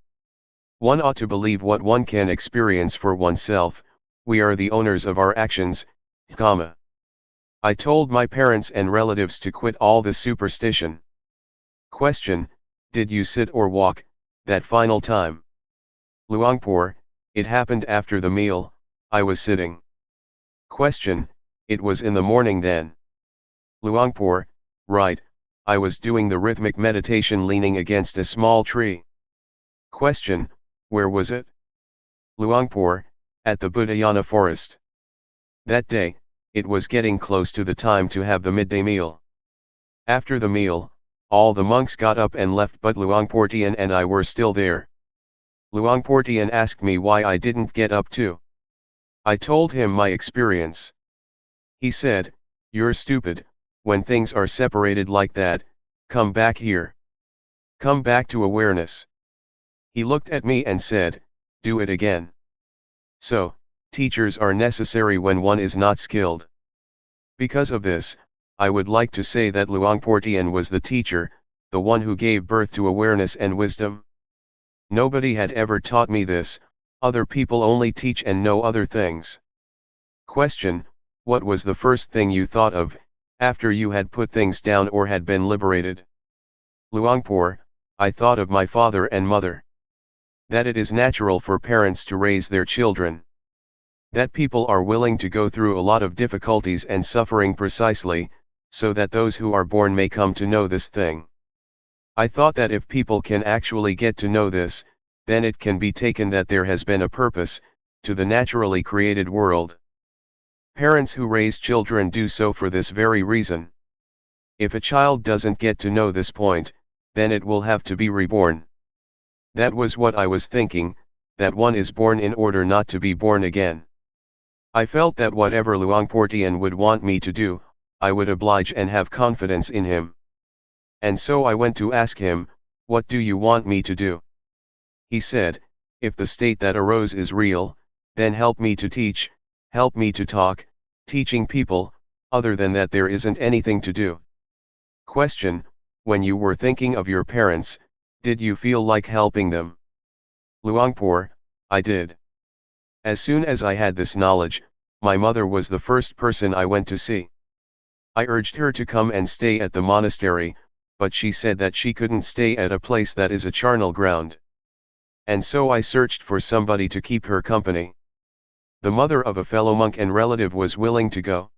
One ought to believe what one can experience for oneself. We are the owners of our actions, karma. I told my parents and relatives to quit all the superstition. Question: did you sit or walk, that final time? Luangpor: it happened after the meal, I was sitting. Question: it was in the morning then? Luangpor: right, I was doing the rhythmic meditation leaning against a small tree. Question: where was it? Luangpor: at the Budayana forest. That day, it was getting close to the time to have the midday meal. After the meal, all the monks got up and left, but Luangpor Teean and I were still there. Luangpor Teean asked me why I didn't get up too. I told him my experience. He said, "You're stupid, when things are separated like that, come back here. Come back to awareness." He looked at me and said, "Do it again." So, teachers are necessary when one is not skilled. Because of this, I would like to say that Luangpor Teean was the teacher, the one who gave birth to awareness and wisdom. Nobody had ever taught me this, other people only teach and know other things. Question: what was the first thing you thought of, after you had put things down or had been liberated? Luangpor: I thought of my father and mother. That it is natural for parents to raise their children. That people are willing to go through a lot of difficulties and suffering precisely, so that those who are born may come to know this thing. I thought that if people can actually get to know this, then it can be taken that there has been a purpose, to the naturally created world. Parents who raise children do so for this very reason. If a child doesn't get to know this point, then it will have to be reborn. That was what I was thinking, that one is born in order not to be born again. I felt that whatever Luangpor Teean would want me to do, I would oblige and have confidence in him. And so I went to ask him, "What do you want me to do?" He said, "If the state that arose is real, then help me to teach, help me to talk, teaching people, other than that there isn't anything to do." Question: when you were thinking of your parents, did you feel like helping them? Luangpor: I did. As soon as I had this knowledge, my mother was the first person I went to see. I urged her to come and stay at the monastery, but she said that she couldn't stay at a place that is a charnel ground. And so I searched for somebody to keep her company. The mother of a fellow monk and relative was willing to go.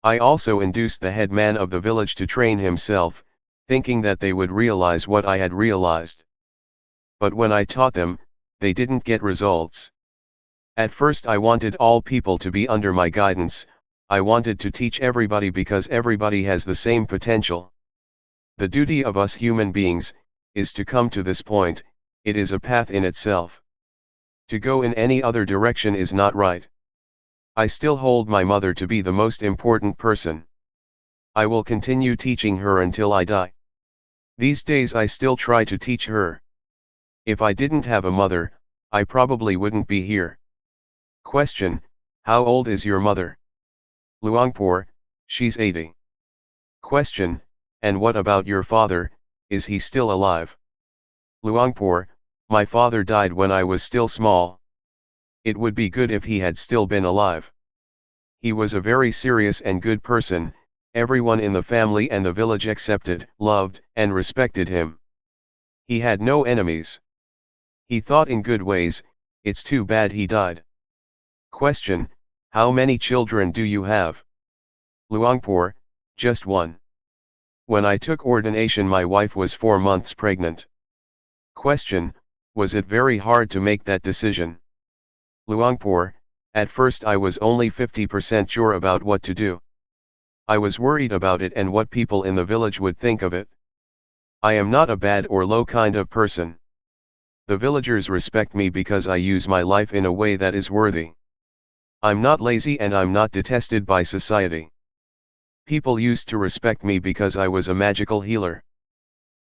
I also induced the headman of the village to train himself, thinking that they would realize what I had realized. But when I taught them, they didn't get results. At first I wanted all people to be under my guidance, I wanted to teach everybody because everybody has the same potential. The duty of us human beings, is to come to this point, it is a path in itself. To go in any other direction is not right. I still hold my mother to be the most important person. I will continue teaching her until I die. These days I still try to teach her. If I didn't have a mother, I probably wouldn't be here. Question: How old is your mother? Luangpor: She's 80. Question: And what about your father, is he still alive? Luangpor: My father died when I was still small. It would be good if he had still been alive. He was a very serious and good person, everyone in the family and the village accepted, loved, and respected him. He had no enemies. He thought in good ways, it's too bad he died. Question: How many children do you have? Luangpor: Just one. When I took ordination my wife was 4 months pregnant. Question: Was it very hard to make that decision? Luangpor: At first I was only 50% sure about what to do. I was worried about it and what people in the village would think of it. I am not a bad or low kind of person. The villagers respect me because I use my life in a way that is worthy. I'm not lazy and I'm not detested by society. People used to respect me because I was a magical healer.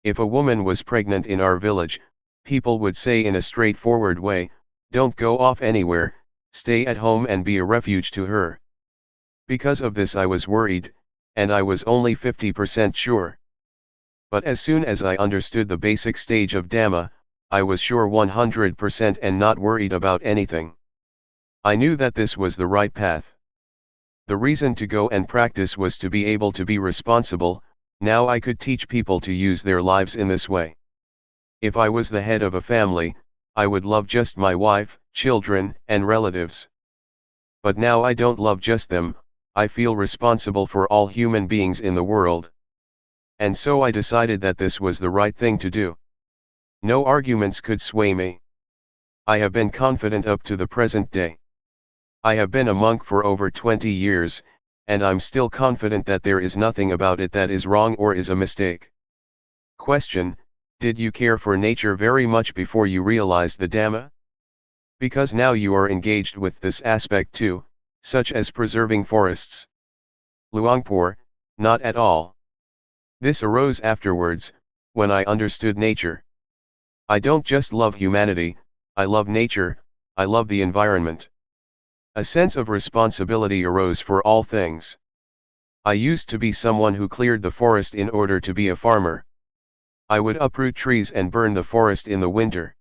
If a woman was pregnant in our village, people would say in a straightforward way, "Don't go off anywhere, stay at home and be a refuge to her." Because of this I was worried, and I was only 50% sure. But as soon as I understood the basic stage of Dhamma, I was sure 100% and not worried about anything. I knew that this was the right path. The reason to go and practice was to be able to be responsible. Now I could teach people to use their lives in this way. If I was the head of a family, I would love just my wife, children, and relatives. But now I don't love just them, I feel responsible for all human beings in the world. And so I decided that this was the right thing to do. No arguments could sway me. I have been confident up to the present day. I have been a monk for over 20 years, and I'm still confident that there is nothing about it that is wrong or is a mistake. Question: Did you care for nature very much before you realized the Dhamma? Because now you are engaged with this aspect too, such as preserving forests. Luangpor: Not at all. This arose afterwards, when I understood nature. I don't just love humanity, I love nature, I love the environment. A sense of responsibility arose for all things. I used to be someone who cleared the forest in order to be a farmer. I would uproot trees and burn the forest in the winter.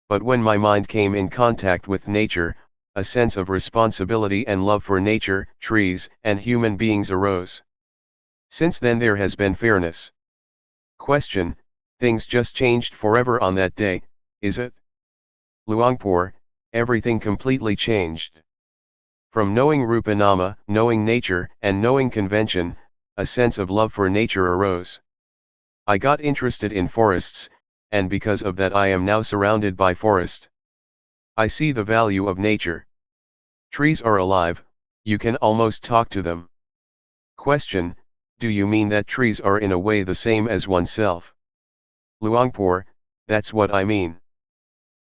But when my mind came in contact with nature, a sense of responsibility and love for nature, trees, and human beings arose. Since then there has been fairness. Question: Things just changed forever on that day, is it? Luangpor: Everything completely changed. From knowing Rupanama, knowing nature, and knowing convention, a sense of love for nature arose. I got interested in forests, and because of that I am now surrounded by forest. I see the value of nature. Trees are alive, you can almost talk to them. Question: Do you mean that trees are in a way the same as oneself? Luangpor: That's what I mean.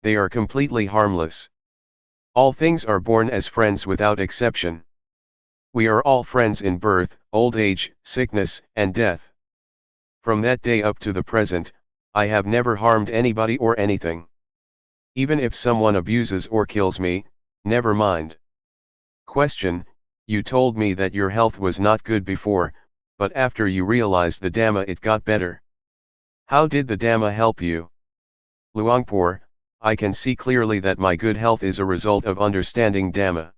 They are completely harmless. All things are born as friends without exception. We are all friends in birth, old age, sickness, and death. From that day up to the present, I have never harmed anybody or anything. Even if someone abuses or kills me, never mind. Question: You told me that your health was not good before, but after you realized the Dhamma it got better. How did the Dhamma help you? Luangpor: I can see clearly that my good health is a result of understanding Dhamma.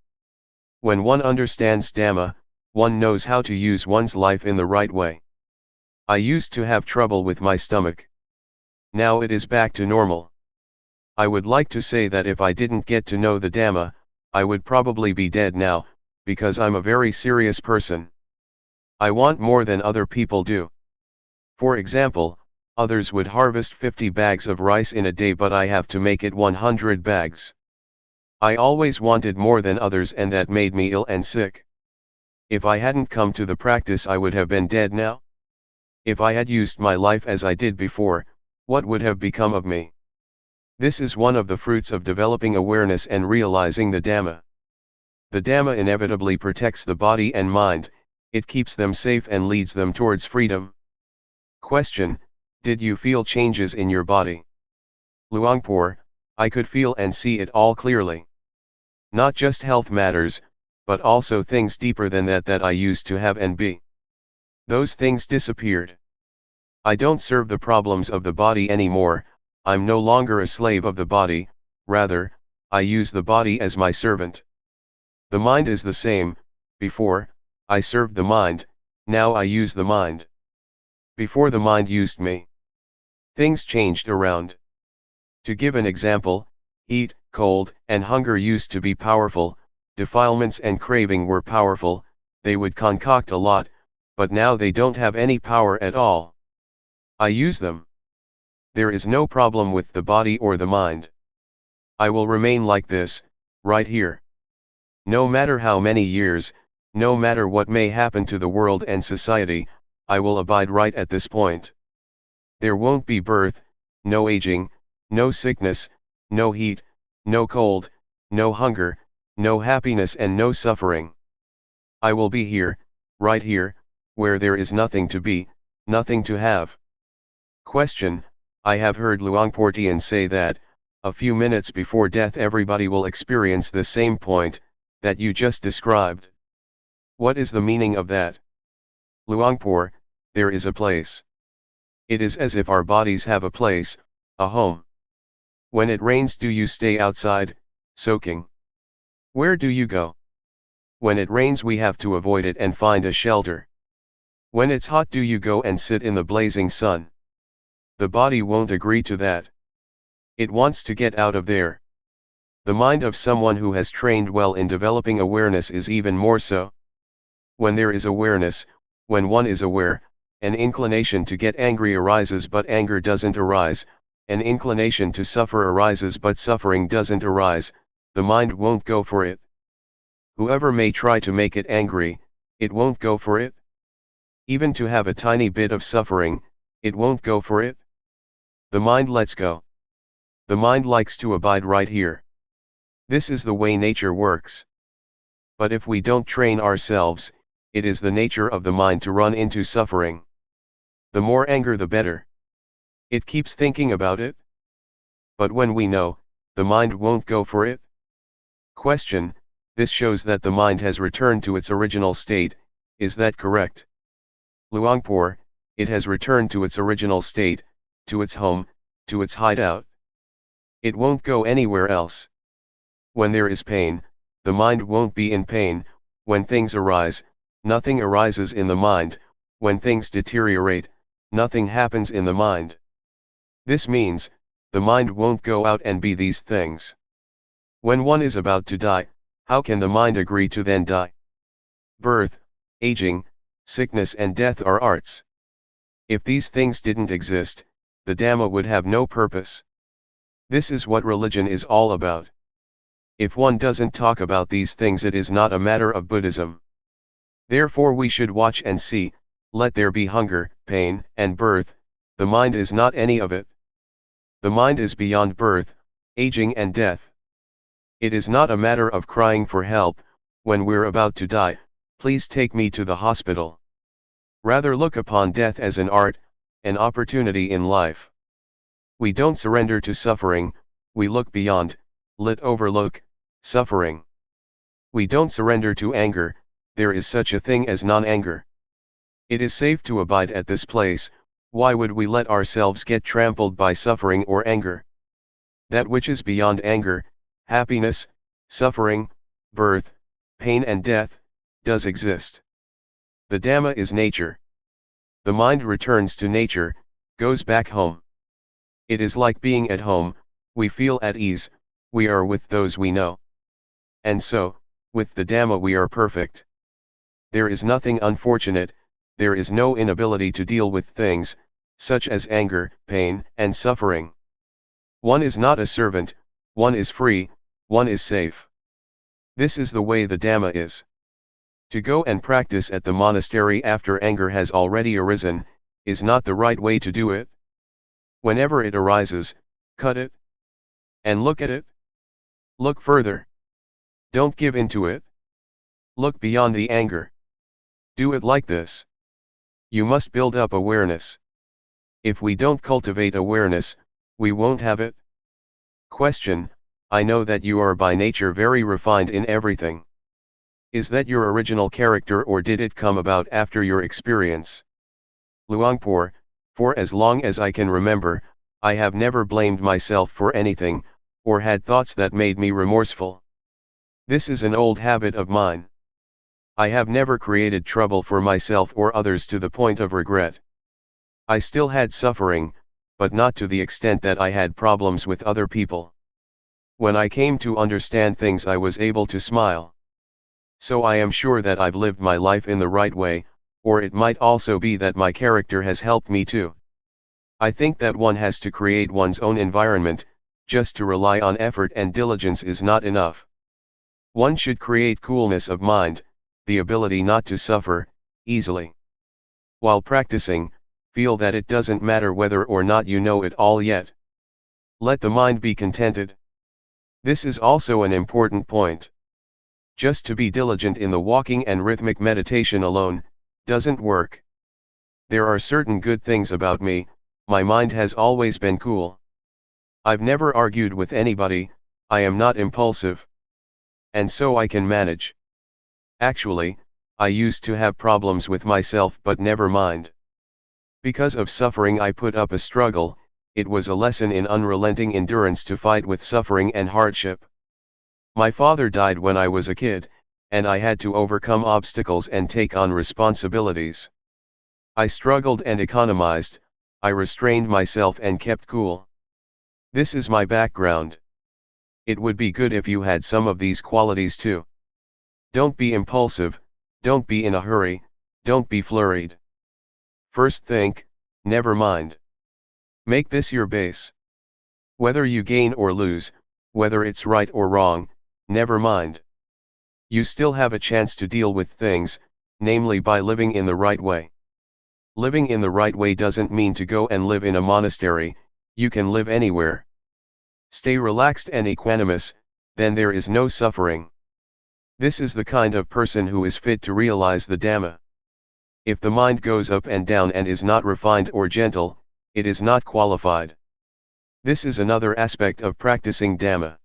When one understands Dhamma, one knows how to use one's life in the right way. I used to have trouble with my stomach. Now it is back to normal. I would like to say that if I didn't get to know the Dhamma, I would probably be dead now, because I'm a very serious person. I want more than other people do. For example, others would harvest 50 bags of rice in a day, but I have to make it 100 bags. I always wanted more than others, and that made me ill and sick. If I hadn't come to the practice I would have been dead now. If I had used my life as I did before, what would have become of me? This is one of the fruits of developing awareness and realizing the Dhamma. The Dhamma inevitably protects the body and mind, It keeps them safe and leads them towards freedom. Question: did you feel changes in your body? Luangpor: I could feel and see it all clearly. Not just health matters, but also things deeper than that I used to have and be. Those things disappeared. I don't serve the problems of the body anymore. I'm no longer a slave of the body, rather, I use the body as my servant. The mind is the same. Before, I served the mind, now I use the mind. Before the mind used me. Things changed around. To give an example, heat, cold, and hunger used to be powerful, defilements and craving were powerful, they would concoct a lot, but now they don't have any power at all. I use them. There is no problem with the body or the mind. I will remain like this, right here. No matter how many years, no matter what may happen to the world and society, I will abide right at this point. There won't be birth, no aging, no sickness, no heat, no cold, no hunger, no happiness and no suffering. I will be here, right here, where there is nothing to be, nothing to have. Question: I have heard Luangpor Teean say that, a few minutes before death everybody will experience the same point, that you just described. What is the meaning of that? Luangpor: there is a place. It is as if our bodies have a place, a home. When it rains, do you stay outside, soaking? Where do you go? When it rains we have to avoid it and find a shelter. When it's hot, do you go and sit in the blazing sun? The body won't agree to that. It wants to get out of there. The mind of someone who has trained well in developing awareness is even more so. When there is awareness, when one is aware, an inclination to get angry arises but anger doesn't arise, an inclination to suffer arises but suffering doesn't arise, the mind won't go for it. Whoever may try to make it angry, it won't go for it. Even to have a tiny bit of suffering, it won't go for it. The mind lets go. The mind likes to abide right here. This is the way nature works. But if we don't train ourselves, it is the nature of the mind to run into suffering. The more anger the better. It keeps thinking about it. But when we know, the mind won't go for it. Question: this shows that the mind has returned to its original state, is that correct? Luangpor: it has returned to its original state, to its home, to its hideout. It won't go anywhere else. When there is pain, the mind won't be in pain. When things arise, nothing arises in the mind. When things deteriorate, nothing happens in the mind. This means, the mind won't go out and be these things. When one is about to die, how can the mind agree to then die? Birth, aging, sickness and death are arts. If these things didn't exist, the Dhamma would have no purpose. This is what religion is all about. If one doesn't talk about these things, it is not a matter of Buddhism. Therefore we should watch and see, let there be hunger, pain, and birth, the mind is not any of it. The mind is beyond birth, aging and death. It is not a matter of crying for help, when we're about to die, please take me to the hospital. Rather look upon death as an art, an opportunity in life. We don't surrender to suffering, we look beyond, overlook, suffering. We don't surrender to anger, there is such a thing as non-anger. It is safe to abide at this place, why would we let ourselves get trampled by suffering or anger? That which is beyond anger, happiness, suffering, birth, pain and death, does exist. The Dhamma is nature. The mind returns to nature, goes back home. It is like being at home, we feel at ease, we are with those we know. And so, with the Dhamma we are perfect. There is nothing unfortunate, there is no inability to deal with things, such as anger, pain, and suffering. One is not a servant, one is free, one is safe. This is the way the Dhamma is. To go and practice at the monastery after anger has already arisen, is not the right way to do it. Whenever it arises, cut it. And look at it. Look further. Don't give in to it. Look beyond the anger. Do it like this. You must build up awareness. If we don't cultivate awareness, we won't have it. Question: I know that you are by nature very refined in everything. Is that your original character, or did it come about after your experience? Luangpor: for as long as I can remember, I have never blamed myself for anything, or had thoughts that made me remorseful. This is an old habit of mine. I have never created trouble for myself or others to the point of regret. I still had suffering, but not to the extent that I had problems with other people. When I came to understand things, I was able to smile. So I am sure that I've lived my life in the right way, or it might also be that my character has helped me too. I think that one has to create one's own environment. Just to rely on effort and diligence is not enough. One should create coolness of mind, the ability not to suffer easily. While practicing, feel that it doesn't matter whether or not you know it all yet. Let the mind be contented. This is also an important point. Just to be diligent in the walking and rhythmic meditation alone doesn't work. There are certain good things about me. My mind has always been cool. I've never argued with anybody, I am not impulsive. And so I can manage. Actually, I used to have problems with myself, but never mind. Because of suffering I put up a struggle. It was a lesson in unrelenting endurance to fight with suffering and hardship. My father died when I was a kid, and I had to overcome obstacles and take on responsibilities. I struggled and economized, I restrained myself and kept cool. This is my background. It would be good if you had some of these qualities too. Don't be impulsive, don't be in a hurry, don't be flurried. First think, never mind. Make this your base. Whether you gain or lose, whether it's right or wrong, never mind. You still have a chance to deal with things, namely by living in the right way. Living in the right way doesn't mean to go and live in a monastery. You can live anywhere. Stay relaxed and equanimous, then there is no suffering. This is the kind of person who is fit to realize the Dhamma. If the mind goes up and down and is not refined or gentle, it is not qualified. This is another aspect of practicing Dhamma.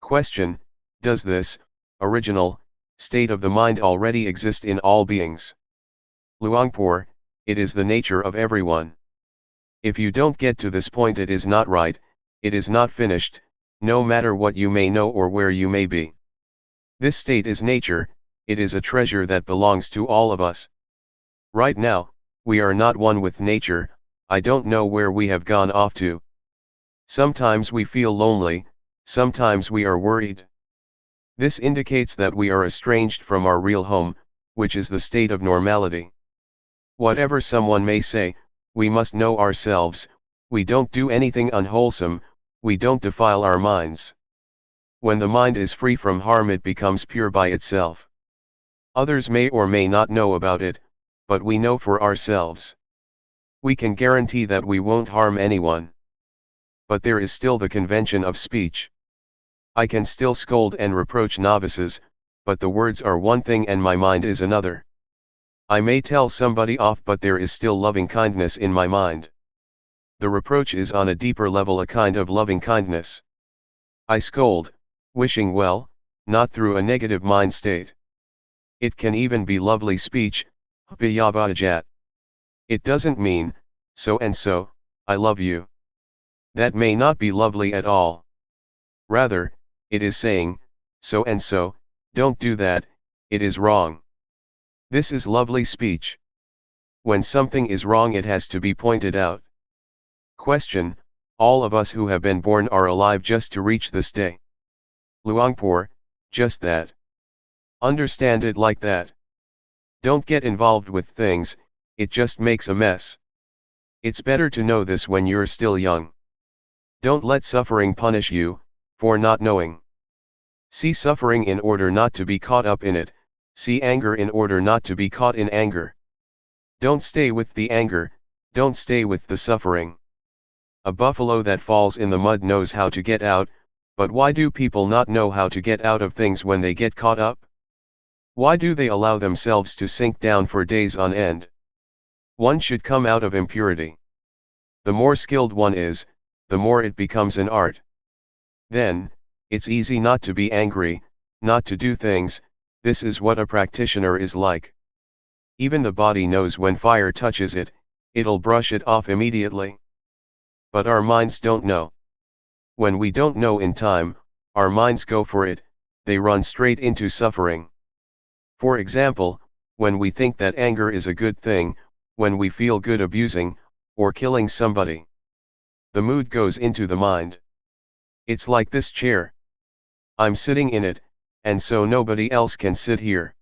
Question: does this original state of the mind already exist in all beings? Luangpor: it is the nature of everyone. If you don't get to this point, it is not right, it is not finished, no matter what you may know or where you may be. This state is nature, it is a treasure that belongs to all of us. Right now, we are not one with nature. I don't know where we have gone off to. Sometimes we feel lonely, sometimes we are worried. This indicates that we are estranged from our real home, which is the state of normality. Whatever someone may say, we must know ourselves. We don't do anything unwholesome, we don't defile our minds. When the mind is free from harm, it becomes pure by itself. Others may or may not know about it, but we know for ourselves. We can guarantee that we won't harm anyone. But there is still the convention of speech. I can still scold and reproach novices, but the words are one thing and my mind is another. I may tell somebody off, but there is still loving kindness in my mind. The reproach is on a deeper level, a kind of loving kindness. I scold, wishing well, not through a negative mind state. It can even be lovely speech, It doesn't mean, so and so, I love you. That may not be lovely at all. Rather, it is saying, so and so, don't do that, it is wrong. This is lovely speech. When something is wrong, it has to be pointed out. Question: all of us who have been born are alive just to reach this day. Luangpor: just that. Understand it like that. Don't get involved with things, it just makes a mess. It's better to know this when you're still young. Don't let suffering punish you for not knowing. See suffering in order not to be caught up in it, see anger in order not to be caught in anger. Don't stay with the anger, don't stay with the suffering. A buffalo that falls in the mud knows how to get out, but why do people not know how to get out of things when they get caught up? Why do they allow themselves to sink down for days on end? One should come out of impurity. The more skilled one is, the more it becomes an art. Then, it's easy not to be angry, not to do things. This is what a practitioner is like. Even the body knows when fire touches it, it'll brush it off immediately. But our minds don't know. When we don't know in time, our minds go for it, they run straight into suffering. For example, when we think that anger is a good thing, when we feel good abusing, or killing somebody, the mood goes into the mind. It's like this chair. I'm sitting in it, and so nobody else can sit here.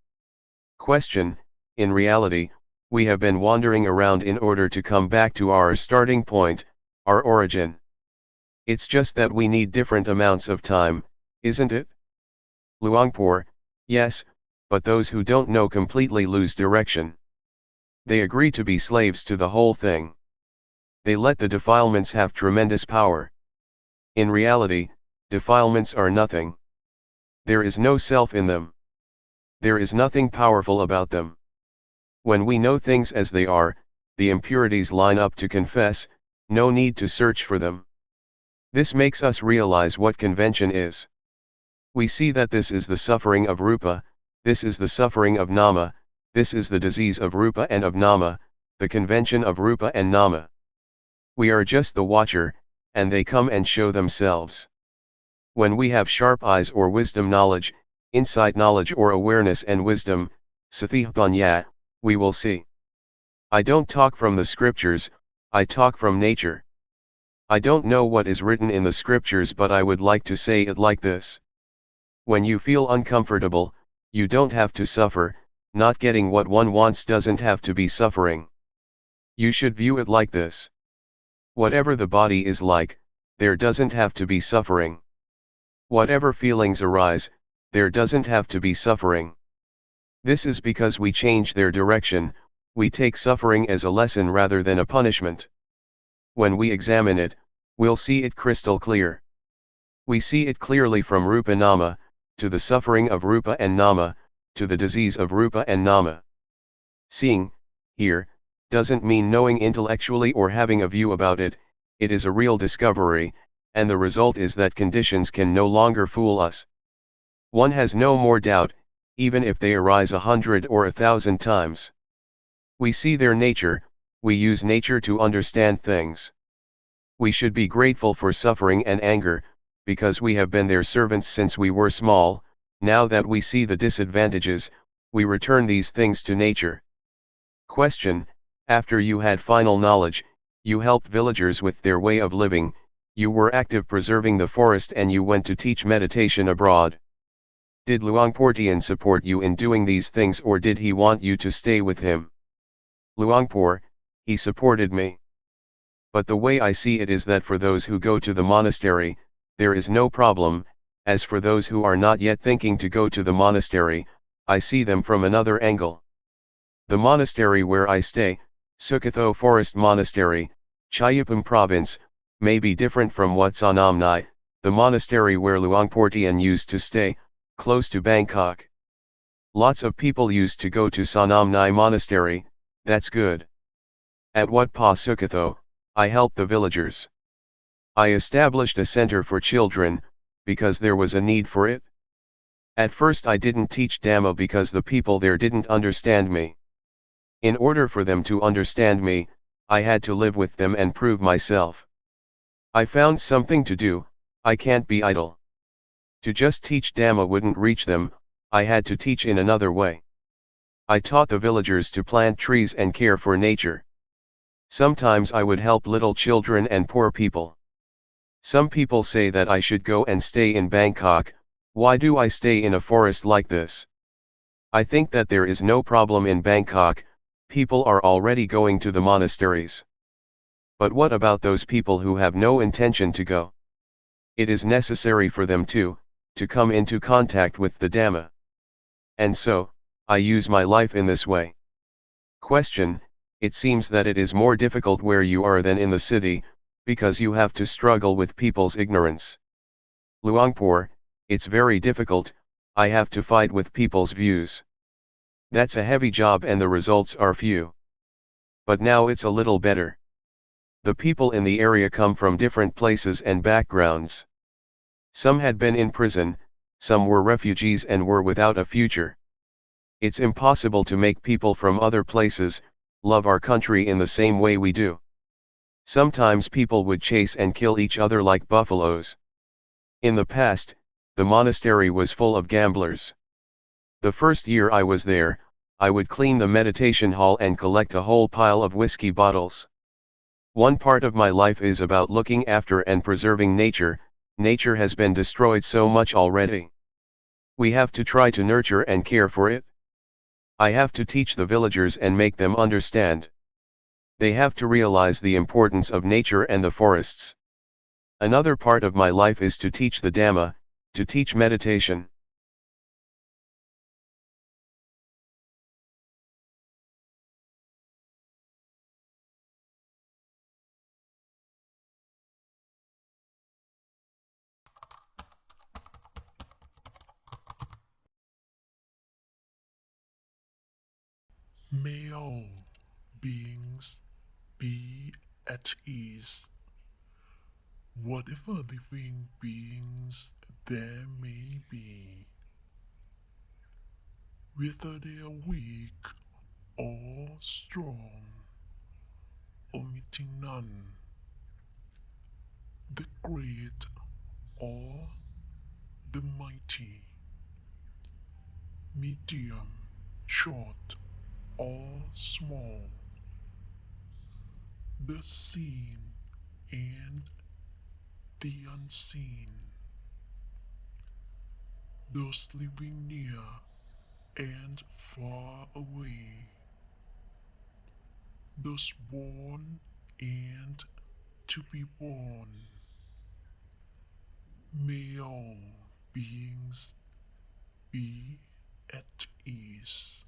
Question: in reality, we have been wandering around in order to come back to our starting point, our origin. It's just that we need different amounts of time, isn't it? Luangpor: yes, but those who don't know completely lose direction. They agree to be slaves to the whole thing. They let the defilements have tremendous power. In reality, defilements are nothing. There is no self in them. There is nothing powerful about them. When we know things as they are, the impurities line up to confess, no need to search for them. This makes us realize what convention is. We see that this is the suffering of Rupa, this is the suffering of Nama, this is the disease of Rupa and of Nama, the convention of Rupa and Nama. We are just the watcher, and they come and show themselves. When we have sharp eyes or wisdom knowledge, insight knowledge or awareness and wisdom, sathipanya, we will see. I don't talk from the scriptures, I talk from nature. I don't know what is written in the scriptures, but I would like to say it like this. When you feel uncomfortable, you don't have to suffer, not getting what one wants doesn't have to be suffering. You should view it like this. Whatever the body is like, there doesn't have to be suffering. Whatever feelings arise, there doesn't have to be suffering. This is because we change their direction, we take suffering as a lesson rather than a punishment. When we examine it, we'll see it crystal clear. We see it clearly from Rupa Nama, to the suffering of Rupa and Nama, to the disease of Rupa and Nama. Seeing, here, doesn't mean knowing intellectually or having a view about it, it is a real discovery, and the result is that conditions can no longer fool us. One has no more doubt, even if they arise 100 or 1,000 times. We see their nature, we use nature to understand things. We should be grateful for suffering and anger, because we have been their servants since we were small. Now that we see the disadvantages, we return these things to nature. Question: after you had final knowledge, you helped villagers with their way of living, you were active preserving the forest, and you went to teach meditation abroad. Did Luangpor Teean support you in doing these things, or did he want you to stay with him? Luangpor: he supported me. But the way I see it is that for those who go to the monastery, there is no problem. As for those who are not yet thinking to go to the monastery, I see them from another angle. The monastery where I stay, Sukatho Forest Monastery, Chayapam Province, may be different from what Sanamnai, the monastery where Luangpor Teean used to stay, close to Bangkok. Lots of people used to go to Sanamnai Monastery, that's good. At Wat Pa Sukatho, I helped the villagers. I established a center for children, because there was a need for it. At first I didn't teach Dhamma because the people there didn't understand me. In order for them to understand me, I had to live with them and prove myself. I found something to do, I can't be idle. To just teach Dhamma wouldn't reach them, I had to teach in another way. I taught the villagers to plant trees and care for nature. Sometimes I would help little children and poor people. Some people say that I should go and stay in Bangkok. Why do I stay in a forest like this? I think that there is no problem in Bangkok, people are already going to the monasteries. But what about those people who have no intention to go? It is necessary for them to come into contact with the Dhamma. And so, I use my life in this way. Question: it seems that it is more difficult where you are than in the city, because you have to struggle with people's ignorance. Luangpor: it's very difficult, I have to fight with people's views. That's a heavy job and the results are few. But now it's a little better. The people in the area come from different places and backgrounds. Some had been in prison, some were refugees and were without a future. It's impossible to make people from other places love our country in the same way we do. Sometimes people would chase and kill each other like buffaloes. In the past, the monastery was full of gamblers. The first year I was there, I would clean the meditation hall and collect a whole pile of whiskey bottles. One part of my life is about looking after and preserving nature. Nature has been destroyed so much already. We have to try to nurture and care for it. I have to teach the villagers and make them understand. They have to realize the importance of nature and the forests. Another part of my life is to teach the Dhamma, to teach meditation. May all beings be at ease. Whatever living beings there may be, whether they are weak or strong, omitting none, the great or the mighty, medium, short or small, the seen and the unseen, those living near and far away, those born and to be born. May all beings be at ease.